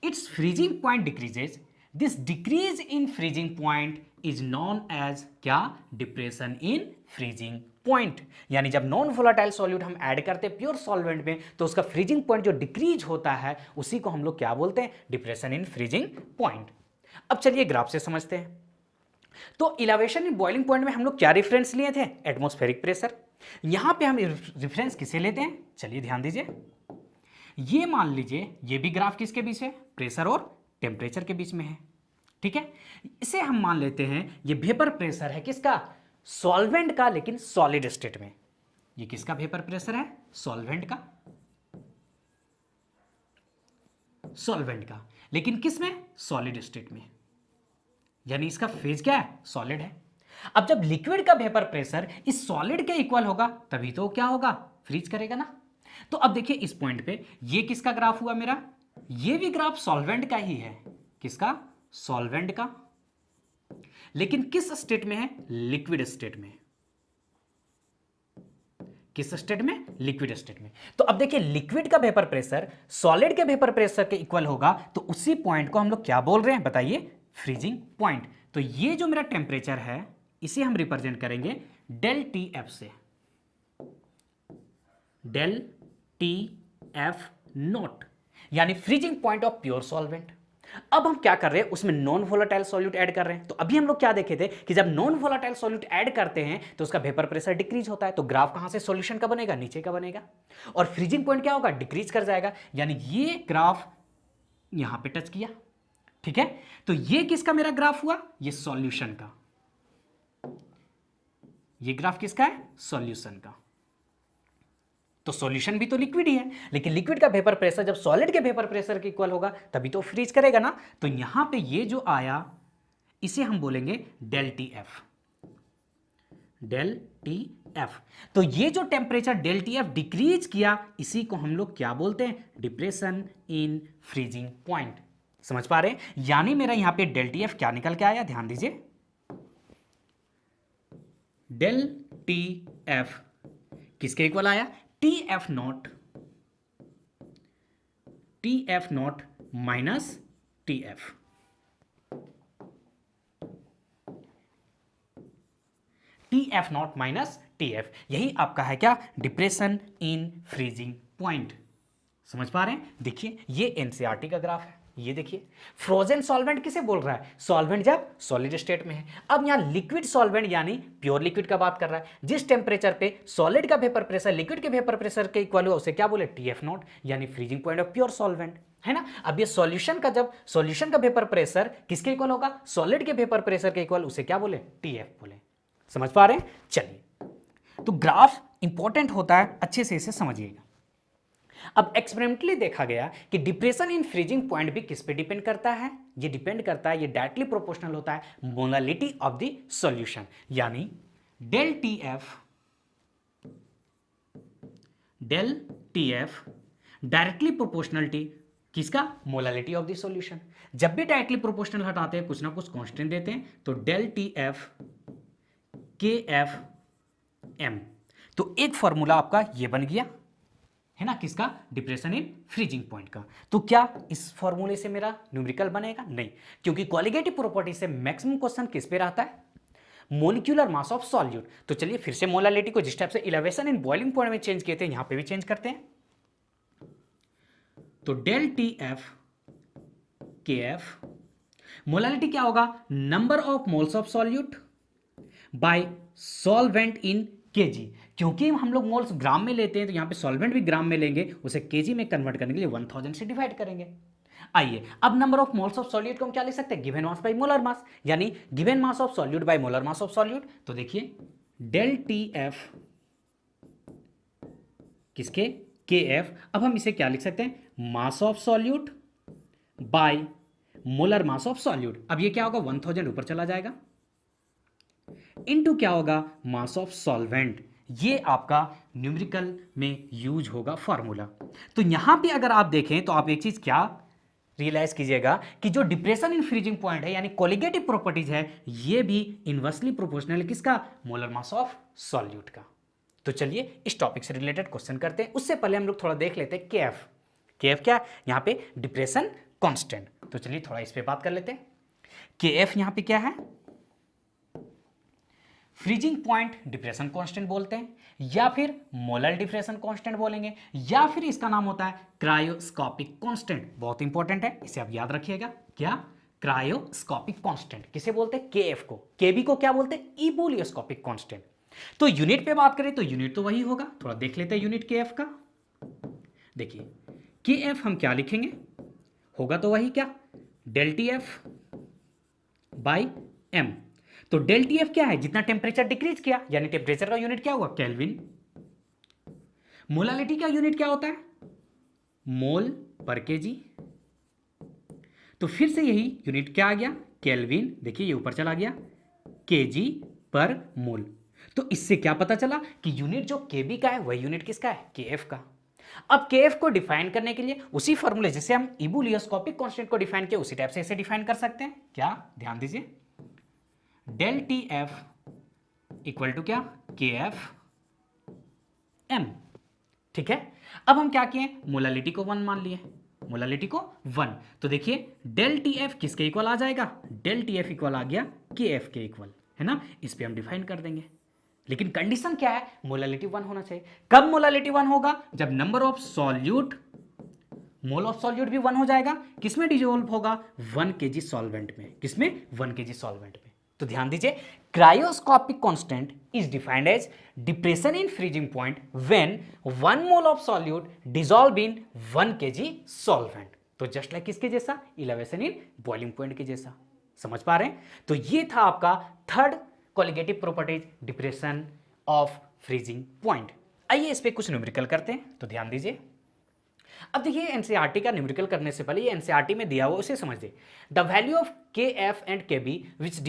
its freezing point decreases, this decrease in freezing point is known as क्या, डिप्रेशन इन फ्रीजिंग पॉइंट। यानी जब नॉन वोलेटाइल सॉल्यूट हम ऐड करते हैं प्योर सॉल्वेंट में तो उसका फ्रीजिंग पॉइंट जो डिक्रीज होता है उसी को हम लोग क्या बोलते हैं, डिप्रेशन इन फ्रीजिंग पॉइंट। अब चलिए ग्राफ से समझते हैं। तो इलेवेशन इन बॉइलिंग पॉइंट में हम लोग क्या रेफरेंस लिए थे, एटमॉस्फेरिक प्रेशर। यहां पे हम रेफरेंस किसे लेते हैं, चलिए ध्यान दीजिए। ये मान लीजिए ये भी ग्राफ किसके बीच है, प्रेशर और टेम्परेचर के बीच में है। ठीक है, इसे हम मान लेते हैं ये वेपर प्रेशर है किसका, सॉल्वेंट का, लेकिन सॉलिड स्टेट में। ये किसका वेपर प्रेशर है, सॉल्वेंट का, सॉल्वेंट का, लेकिन किस में, सॉलिड स्टेट में, यानी इसका फेज क्या है, सॉलिड है। अब जब लिक्विड का वेपर प्रेशर इस सॉलिड के इक्वल होगा तभी तो क्या होगा, फ्रीज करेगा ना। तो अब देखिए इस पॉइंट पे ये किसका ग्राफ हुआ मेरा, ये भी ग्राफ सॉल्वेंट का ही है, किसका, सॉल्वेंट का, लेकिन किस स्टेट में है, लिक्विड स्टेट में। किस स्टेट में, लिक्विड स्टेट में। तो अब देखिए लिक्विड का वेपर प्रेशर सॉलिड के वेपर प्रेशर के इक्वल होगा तो उसी पॉइंट को हम लोग क्या बोल रहे हैं, बताइए, फ्रीजिंग पॉइंट। तो ये जो मेरा टेम्परेचर है इसे हम रिप्रेजेंट करेंगे डेल टी एफ से, डेल टी एफ नॉट, यानी freezing point of pure solvent. अब हम क्या कर रहे हैं, उसमें नॉन वोलेटाइल सॉल्यूट ऐड कर रहे हैं। तो अभी हम लोग क्या देखे थे कि जब नॉन वोलेटाइल सॉल्यूट ऐड करते हैं तो उसका वेपर प्रेशर डिक्रीज होता है। तो ग्राफ कहां से, सॉल्यूशन का बनेगा, नीचे का बनेगा, और फ्रीजिंग पॉइंट क्या होगा, डिक्रीज कर जाएगा। यानी ये ग्राफ यहां पे टच किया। ठीक है, तो ये किसका मेरा ग्राफ हुआ, ये सॉल्यूशन का, ये ग्राफ किसका है, सॉल्यूशन का। तो सॉल्यूशन भी तो लिक्विड ही है, लेकिन लिक्विड का वेपर प्रेशर जब सॉलिड के वेपर प्रेशर के इक्वल होगा तभी तो फ्रीज करेगा ना। तो यहां पे ये जो आया इसे हम बोलेंगे del T F, del T F. तो ये जो temperature del T F decrease किया इसी को हम लोग क्या बोलते हैं, डिप्रेशन इन फ्रीजिंग पॉइंट। समझ पा रहे हैं? यानी मेरा यहां पे डेल टी एफ क्या निकल के आया, ध्यान दीजिए, डेल टी एफ किसके इक्वल आया, T F not minus T F. T F not minus T F, यही आपका है क्या, डिप्रेशन इन फ्रीजिंग पॉइंट। समझ पा रहे हैं? देखिए ये एनसीईआरटी का ग्राफ है, ये देखिए फ्रोजन सॉल्वेंट किसे बोल रहा है, सॉल्वेंट जब सॉलिड स्टेट में है। अब यहां लिक्विड सॉल्वेंट यानी प्योर लिक्विड का बात कर रहा है, जिस टेम्परेचर पे सॉलिड का वेपर प्रेशर लिक्विड के वेपर प्रेशर के इक्वल हो उसे क्या बोले, टी एफ नॉट, यानी freezing point of pure solvent, है ना। अब ये सॉल्यूशन का जब सॉल्यूशन का वेपर प्रेशर किसके इक्वल होगा, सॉलिड के वेपर प्रेशर के इक्वल, उसे क्या बोले, टी एफ बोले। समझ पा रहे हैं? चलिए, तो ग्राफ इंपॉर्टेंट होता है, अच्छे से इसे समझिएगा। अब एक्सपेरिमेंटली देखा गया कि डिप्रेशन इन फ्रीजिंग पॉइंट भी किस पे डिपेंड करता है, ये डिपेंड करता है, ये डायरेक्टली प्रोपोर्शनल होता है मोलालिटी ऑफ द सॉल्यूशन, यानी del T F directly proportionality किसका, मोलालिटी ऑफ द सॉल्यूशन। जब भी डायरेक्टली प्रोपोर्शनल हटाते हैं कुछ ना कुछ कांस्टेंट देते हैं, तो डेल टी एफ के एफ एम, तो एक फॉर्मूला आपका ये बन गया, है ना, किसका, डिप्रेशन इन फ्रीजिंग पॉइंट का। तो क्या इस फॉर्मूले से मेरा न्यूमेरिकल बनेगा, नहीं, क्योंकि कोलिगेटिव प्रॉपर्टी से मैक्सिमम क्वेश्चन किस पे रहता है, मोलिक्यूलर मास ऑफ सॉल्यूट। तो चलिए फिर से मोलालिटी को जिस टाइप से इलेवेशन इन बॉइलिंग पॉइंट में चेंज किए थे यहां पे भी चेंज करते हैं। तो डेल टी एफ के एफ, मोलालिटी क्या होगा, number of moles of solute bye solvent in KG, क्योंकि हम लोग मोल्स ग्राम में लेते हैं तो यहां पे सॉल्वेंट भी ग्राम में लेंगे, उसे केजी में कन्वर्ट करने के लिए 1000 से डिवाइड करेंगे। आइए अब number of moles of solute को हम क्या लिख सकते हैं, given mass by molar mass, यानी given mass of solute by molar mass of solute. तो देखिए डेल टी एफ किसके, के एफ, अब हम इसे क्या लिख सकते हैं, मास of solute by molar mass of solute. अब ये क्या होगा, 1000 ऊपर चला जाएगा, इनटू क्या होगा, मास ऑफ सॉल्वेंट। ये आपका न्यूमेरिकल में यूज होगा फॉर्मूला। तो यहां पे अगर आप देखें तो आप एक चीज क्या रियलाइज कीजिएगा कि जो डिप्रेशन इन फ्रीजिंग पॉइंट है यानी कोलिगेटिव प्रॉपर्टीज है, ये भी इनवर्सली प्रोपोर्शनल है किसका, मोलर मास ऑफ सॉल्यूट का। तो चलिए इस टॉपिक से रिलेटेड क्वेश्चन करते हैं, उससे पहले हम लोग थोड़ा देख लेते हैं केएफ। केएफ क्या, यहां पे डिप्रेशन कांस्टेंट। तो चलिए थोड़ा इस पे बात कर लेते हैं। केएफ यहां पे क्या है, फ्रीजिंग पॉइंट डिप्रेशन कांस्टेंट बोलते हैं, या फिर मोलर डिप्रेशन कांस्टेंट बोलेंगे, या फिर इसका नाम होता है क्रायोस्कोपिक कांस्टेंट। बहुत इंपॉर्टेंट है, इसे आप याद रखिएगा। क्या, क्रायोस्कोपिक कांस्टेंट किसे बोलते हैं, केएफ को। केबी को क्या बोलते हैं, इबुलियोस्कोपिक कांस्टेंट। तो यूनिट पे बात करें तो यूनिट तो वही होगा, थोड़ा देख लेते हैं यूनिट केएफ का। देखिए केएफ हम क्या लिखेंगे, होगा तो वही क्या, del T F by M. तो डेल टी एफ क्या है, जितना टेम्परेचर डिक्रीज किया, यानी टेम्परेचर का यूनिट क्या हुआ, केल्विन। मोलालिटी का यूनिट क्या होता है, मोल पर केजी। तो फिर से यही यूनिट क्या आ गया, केल्विन। देखिए ये ऊपर चला गया, केजी पर मोल। तो इससे क्या पता चला कि यूनिट जो केबी का है वही यूनिट किसका है, केएफ का। अब केएफ को डिफाइन करने के लिए उसी फॉर्मूले जैसे हम इबुलियोस्कोपिक कांस्टेंट को डिफाइन किया उसी टाइप से इसे डिफाइन कर सकते हैं। क्या, ध्यान दीजिए, del T F equal to क्या, के एफ एम। ठीक है, अब हम क्या किए, मोलालिटी को 1 मान लिए, मोलालिटी को 1। तो देखिए डेल टी एफ किसके इक्वल आ जाएगा, डेल टी एफ इक्वल आ गया के एफ के इक्वल, है ना। इस पे हम डिफाइन कर देंगे, लेकिन कंडीशन क्या है, मोलालिटी 1 होना चाहिए। कब मोलालिटी 1 होगा, जब number of solute, mole of solute भी 1 हो जाएगा, किसमें डिसॉल्व होगा, 1 kg सॉल्वेंट में। किसमें, 1 kg सॉल्वेंट में। तो ध्यान दीजिए, cryoscopic constant is defined as depression in freezing point when 1 mole of solute dissolve in 1 kg solvent. तो जस्ट लाइक किसके जैसा, इलेवेशन इन बॉइलिंग पॉइंट के जैसा। समझ पा रहे हैं? तो ये था आपका third colligative properties depression of freezing point. आइए इस पे कुछ न्यूमेरिकल करते हैं। तो ध्यान दीजिए, अब देखिए एनसीईआरटी का न्यूमेरिकल करने से पहले ये एनसीईआरटी में दिया हुआ उसे समझिए। The value of K F and K B which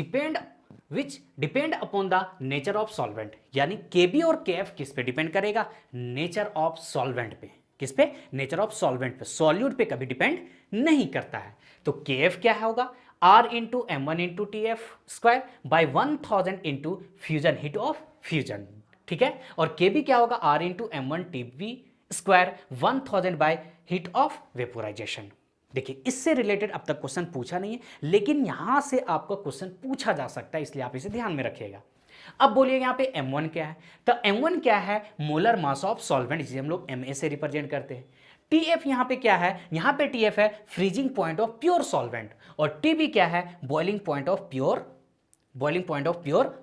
depend upon the nature of solvent, यानी के बी और के एफ किस पे डिपेंड करेगा, नेचर ऑफ सॉल्वेंट पे। किस पे? नेचर ऑफ सॉल्वेंट पे, सॉल्यूट पे कभी डिपेंड नहीं करता है। तो KF क्या होगा? R into M1 into TF square by 1000 into fusion heat of fusion, ठीक है। और KB क्या होगा? R into M1 TB square 1000 by heat of vaporisation. देखिए, इससे रिलेटेड अब तक क्वेश्चन पूछा नहीं है, लेकिन यहां से आपका क्वेश्चन पूछा जा सकता है, इसलिए आप इसे ध्यान में रखिएगा। अब बोलिए यहां पे M1 क्या है? तो M1 क्या है? मोलर मास ऑफ सॉल्वेंट, जिसे हम लोग MA से रिप्रेजेंट करते हैं। TF यहां पे क्या है? यहां पे TF है freezing point of pure solvent, और TB क्या है? Boiling point of pure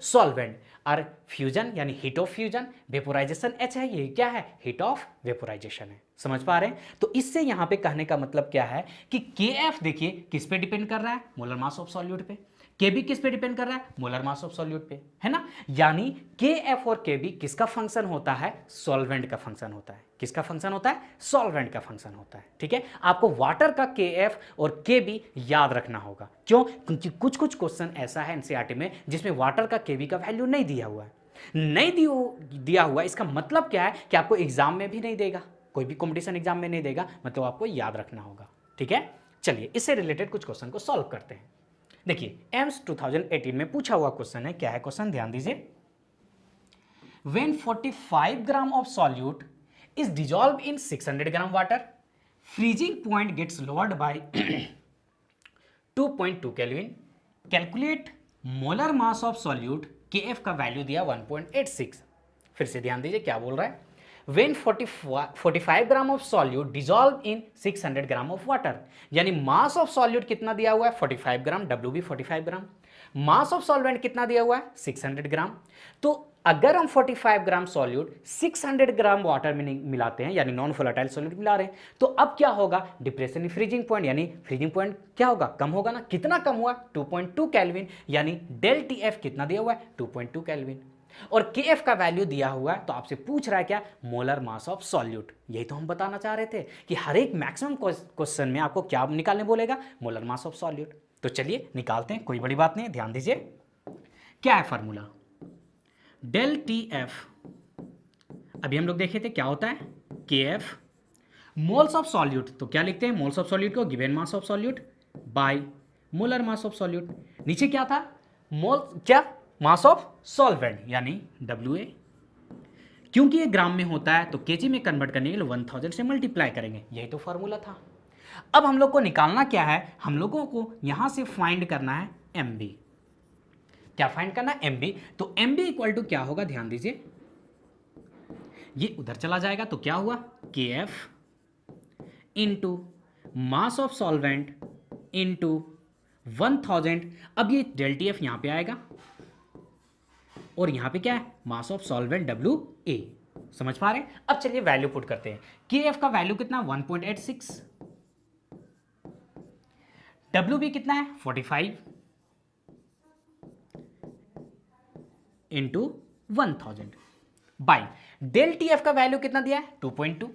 solvent. और फ्यूजन यानी heat of fusion, vaporisation H है, ये क्या है? हीट ऑफ वेपोराइजेशन है। समझ पा रहे हैं? तो इससे यहां पे कहने का मतलब क्या है कि KF देखिए किस पे डिपेंड कर रहा है? मोलर मास ऑफ सॉल्यूट पे। KB किस पे डिपेंड कर रहा है? मोलर मास ऑफ सॉल्यूट पे, है ना। यानी KF और KB किसका फंक्शन होता है? सॉल्वेंट का फंक्शन होता है। किसका फंक्शन होता है? सॉल्वेंट का फंक्शन होता है, ठीक है। आपको वाटर का KF और KB याद रखना होगा। क्यों? क्योंकि कुछ कुछ क्वेश्चन ऐसा है NCERT में जिसमें वाटर का KB का वैल्यू नहीं दिया हुआ है। नहीं दिया हुआ, इसका मतलब क्या है कि आपको एग्जाम में भी नहीं देगा, कोई भी कॉम्पिटिशन एग्जाम में नहीं देगा, मतलब आपको याद रखना होगा, ठीक है। चलिए, इससे रिलेटेड कुछ क्वेश्चन को सॉल्व करते हैं। देखिए, एम्स 2018 में पूछा हुआ क्वेश्चन है। क्या है क्वेश्चन? ध्यान दीजिए। When 45 gram of solute is dissolve in 600 gram water, freezing point gets lowered by 2.2 kelvin. Calculate molar mass of solute. KF का वैल्यू दिया 1.86। फिर से ध्यान दीजिए क्या बोल रहा है। When 45 gram of solute dissolve in 600 gram of water, यानी मास ऑफ सॉल्यूट कितना दिया हुआ है? 45 ग्राम, W भी 45 ग्राम। मास ऑफ सॉल्वेंट कितना दिया हुआ है? 600 ग्राम। तो अगर हम 45 ग्राम सॉल्यूट 600 ग्राम वाटर में मिलाते हैं, यानी नॉन वोलेटाइल सॉल्यूट मिला रहे हैं, तो अब क्या होगा? डिप्रेशन इन फ्रीजिंग पॉइंट, यानी फ्रीजिंग पॉइंट क्या होगा? कम होगा ना। कितना कम हुआ? 2.2 केल्विन, यानी डेल TF कितना दिया हुआ है? 2.2 केल्विन। और KF का वैल्यू दिया हुआ है, तो आपसे पूछ रहा है क्या? Molar mass of solute. यही तो हम बताना चाह रहे थे कि हर एक मैक्सिमम क्वेश्चन में आपको क्या निकालने बोलेगा? Molar mass of solute. तो चलिए निकालते हैं, कोई बड़ी बात नहीं है। ध्यान दीजिए क्या है फार्मूला। डेल TF अभी हम लोग देखे थे क्या होता है? KF मोल्स ऑफ सॉल्यूट, तो क्या लिखते हैं? मोल्स ऑफ सॉल्यूट को given mass of solute by molar mass of solute. नीचे क्या था? मोल क्या? मास ऑफ सॉल्वेंट, यानी WA। क्योंकि ये ग्राम में होता है तो केजी में कन्वर्ट करने के लिए 1000 से मल्टीप्लाई करेंगे। यही तो फॉर्मूला था। अब हम लोग को निकालना क्या है? हम लोगों को यहां से फाइंड करना है MB। क्या फाइंड करना है? MB। तो MB इक्वल टू क्या होगा? ध्यान दीजिए, ये उधर चला जाएगा तो क्या हुआ? KF into mass of solvent into 1000। अब ये डेल TF यहां पे आएगा, और यहां पे क्या है? मास ऑफ सॉल्वेंट WA। समझ पा रहे हैं? अब चलिए वैल्यू पुट करते हैं। KF का वैल्यू कितना? 1.86। WB कितना है? 45 इंटू 1000 बाई डेल TF का वैल्यू कितना दिया है? 2.2।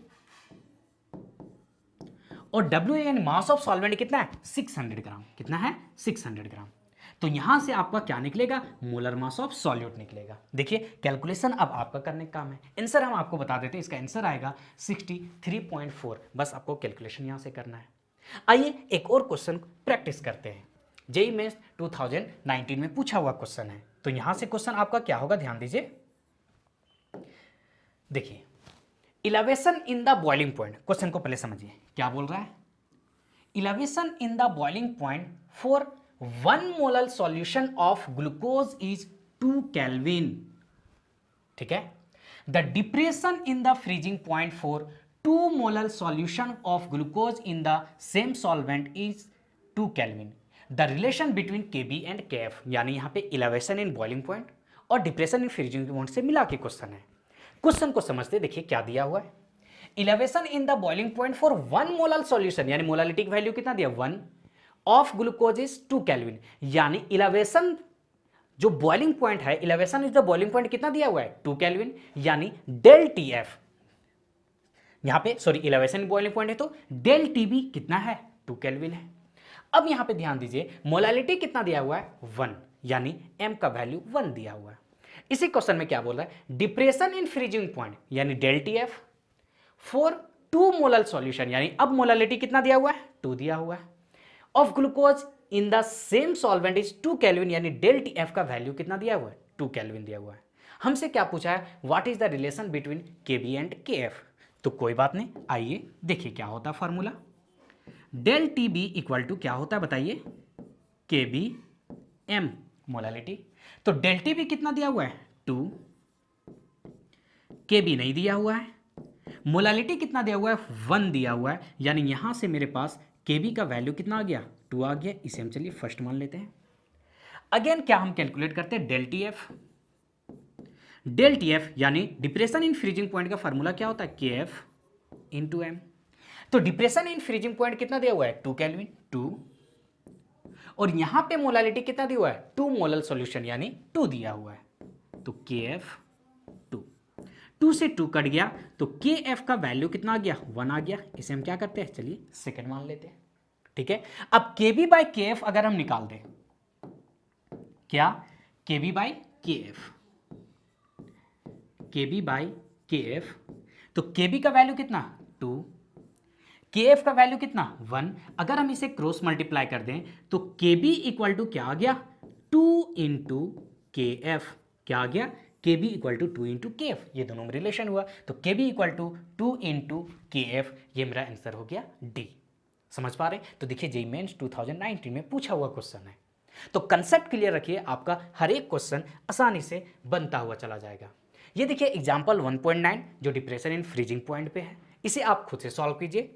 और WA यानी मास ऑफ सॉल्वेंट कितना है? 600 ग्राम। कितना है? 600 ग्राम। तो यहां से आपका क्या निकलेगा? मोलर मास ऑफ सॉल्यूट निकलेगा। देखिए, कैलकुलेशन अब आपका करने का काम है। आंसर हम आपको बता देते हैं, इसका आंसर आएगा 63.4। बस आपको कैलकुलेशन यहां से करना है। आइए एक और क्वेश्चन प्रैक्टिस करते हैं। JEE मेंस 2019 में पूछा हुआ क्वेश्चन है। तो यहां से क्वेश्चन आपका क्या होगा? ध्यान दीजिए। देखिए, elevation in the boiling point. Question को पहले समझिए क्या बोल रहा है। Elevation in the boiling point for 1 molar solution of glucose is 2 kelvin. ठीक है। The depression in the freezing point for 2 molar solution of glucose in the same solvent is 2 kelvin. The relation between KB and KF, यानी यहां पे इलेवेशन इन बॉइलिंग पॉइंट और डिप्रेशन इन फ्रीजिंग पॉइंट से मिला के क्वेश्चन है। क्वेश्चन को समझते देखिए क्या दिया हुआ है। Elevation in the boiling point for 1 molar solution, यानी मोलालिटिक वैल्यू कितना दिया? 1 ऑफ ग्लूकोज इज 2 केल्विन, यानी इलेवेशन जो बॉइलिंग पॉइंट है, elevation is the boiling point कितना दिया हुआ है? 2 केल्विन, यानी डेल TF यहां पे सॉरी इलेवेशन बॉइलिंग पॉइंट है तो डेल TB कितना है? 2 केल्विन है। अब यहां पे ध्यान दीजिए, मोलालिटी कितना दिया हुआ है? 1, यानी M का वैल्यू 1 दिया हुआ है। इसी क्वेश्चन में क्या बोल रहा है? डिप्रेशन इन फ्रीजिंग पॉइंट, यानी del TF for 2 molar solution, यानी अब मोलालिटी कितना दिया हुआ है, 2 दिया हुआ है, of glucose in the same solvent is 2 kelvin, यानी डेल टी एफ का वैल्यू कितना दिया हुआ है, 2 केल्विन दिया हुआ है। हमसे क्या पूछा है, what is the relation between K B and K F. तो कोई बात नहीं, आइए देखिए क्या होता है formula. Del T B equal to क्या होता है बताइए, के बी एम मोलालिटी। तो डेल टी बी कितना दिया हुआ है, 2, के बी नहीं दिया हुआ है, मोलालिटी कितना दिया हुआ है, 1 दिया हुआ है, यानी यहां से मेरे पास के बी का वैल्यू कितना आ गया, 2 आ गया। इसे हम चलिए फर्स्ट मान लेते हैं। अगेन क्या हम कैलकुलेट करते हैं, del T F. Del T F यानी डिप्रेशन इन फ्रीजिंग पॉइंट का फॉर्मूला क्या होता है, के एफ इंटू एम। तो डिप्रेशन इन फ्रीजिंग पॉइंट कितना दिया हुआ है, 2 केल्विन, 2, और यहां पे मोलालिटी कितना दिया हुआ है, 2 मोलर सॉल्यूशन यानी 2 दिया हुआ है। तो के एफ 2 से 2 कट गया, तो के एफ का वैल्यू कितना आ गया, 1 आ गया। इसे हम क्या करते हैं, चलिए सेकंड मान लेते हैं। ठीक है, अब के बी बाई के एफ अगर हम निकाल दें, क्या, के बी बाई के एफ, के बी बाई के एफ, तो के बी का वैल्यू कितना, 2, के एफ का वैल्यू कितना, 1। अगर हम इसे क्रॉस मल्टीप्लाई कर दें तो के बी इक्वल टू क्या आ गया, 2 इंटू के एफ, क्या आ गया, के बी इक्वल टू 2 इंटू के एफ, ये दोनों में रिलेशन हुआ, तो के बी इक्वल टू 2 इंटू के एफ, ये मेरा आंसर हो गया डी। समझ पा रहे, तो देखिए जेईई मेंस 2019 में पूछा हुआ क्वेश्चन है, तो कंसेप्ट क्लियर रखिए, आपका हर एक क्वेश्चन आसानी से बनता हुआ चला जाएगा। ये देखिए एग्जाम्पल 1.9 जो डिप्रेशन इन फ्रीजिंग पॉइंट पे है, इसे आप खुद से सॉल्व कीजिए।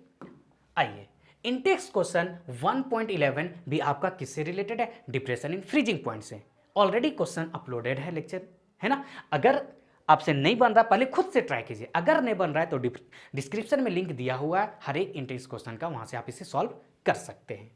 आइए, इंटेक्स क्वेश्चन 1.11 भी आपका किससे रिलेटेड है, डिप्रेशन इन फ्रीजिंग पॉइंट से। ऑलरेडी क्वेश्चन अपलोडेड है लेक्चर, है ना। अगर आपसे नहीं बन रहा, पहले खुद से ट्राई कीजिए, अगर नहीं बन रहा है तो डिस्क्रिप्शन में लिंक दिया हुआ है हर एक इंटेक्स क्वेश्चन का, वहां से आप इसे सॉल्व कर सकते हैं।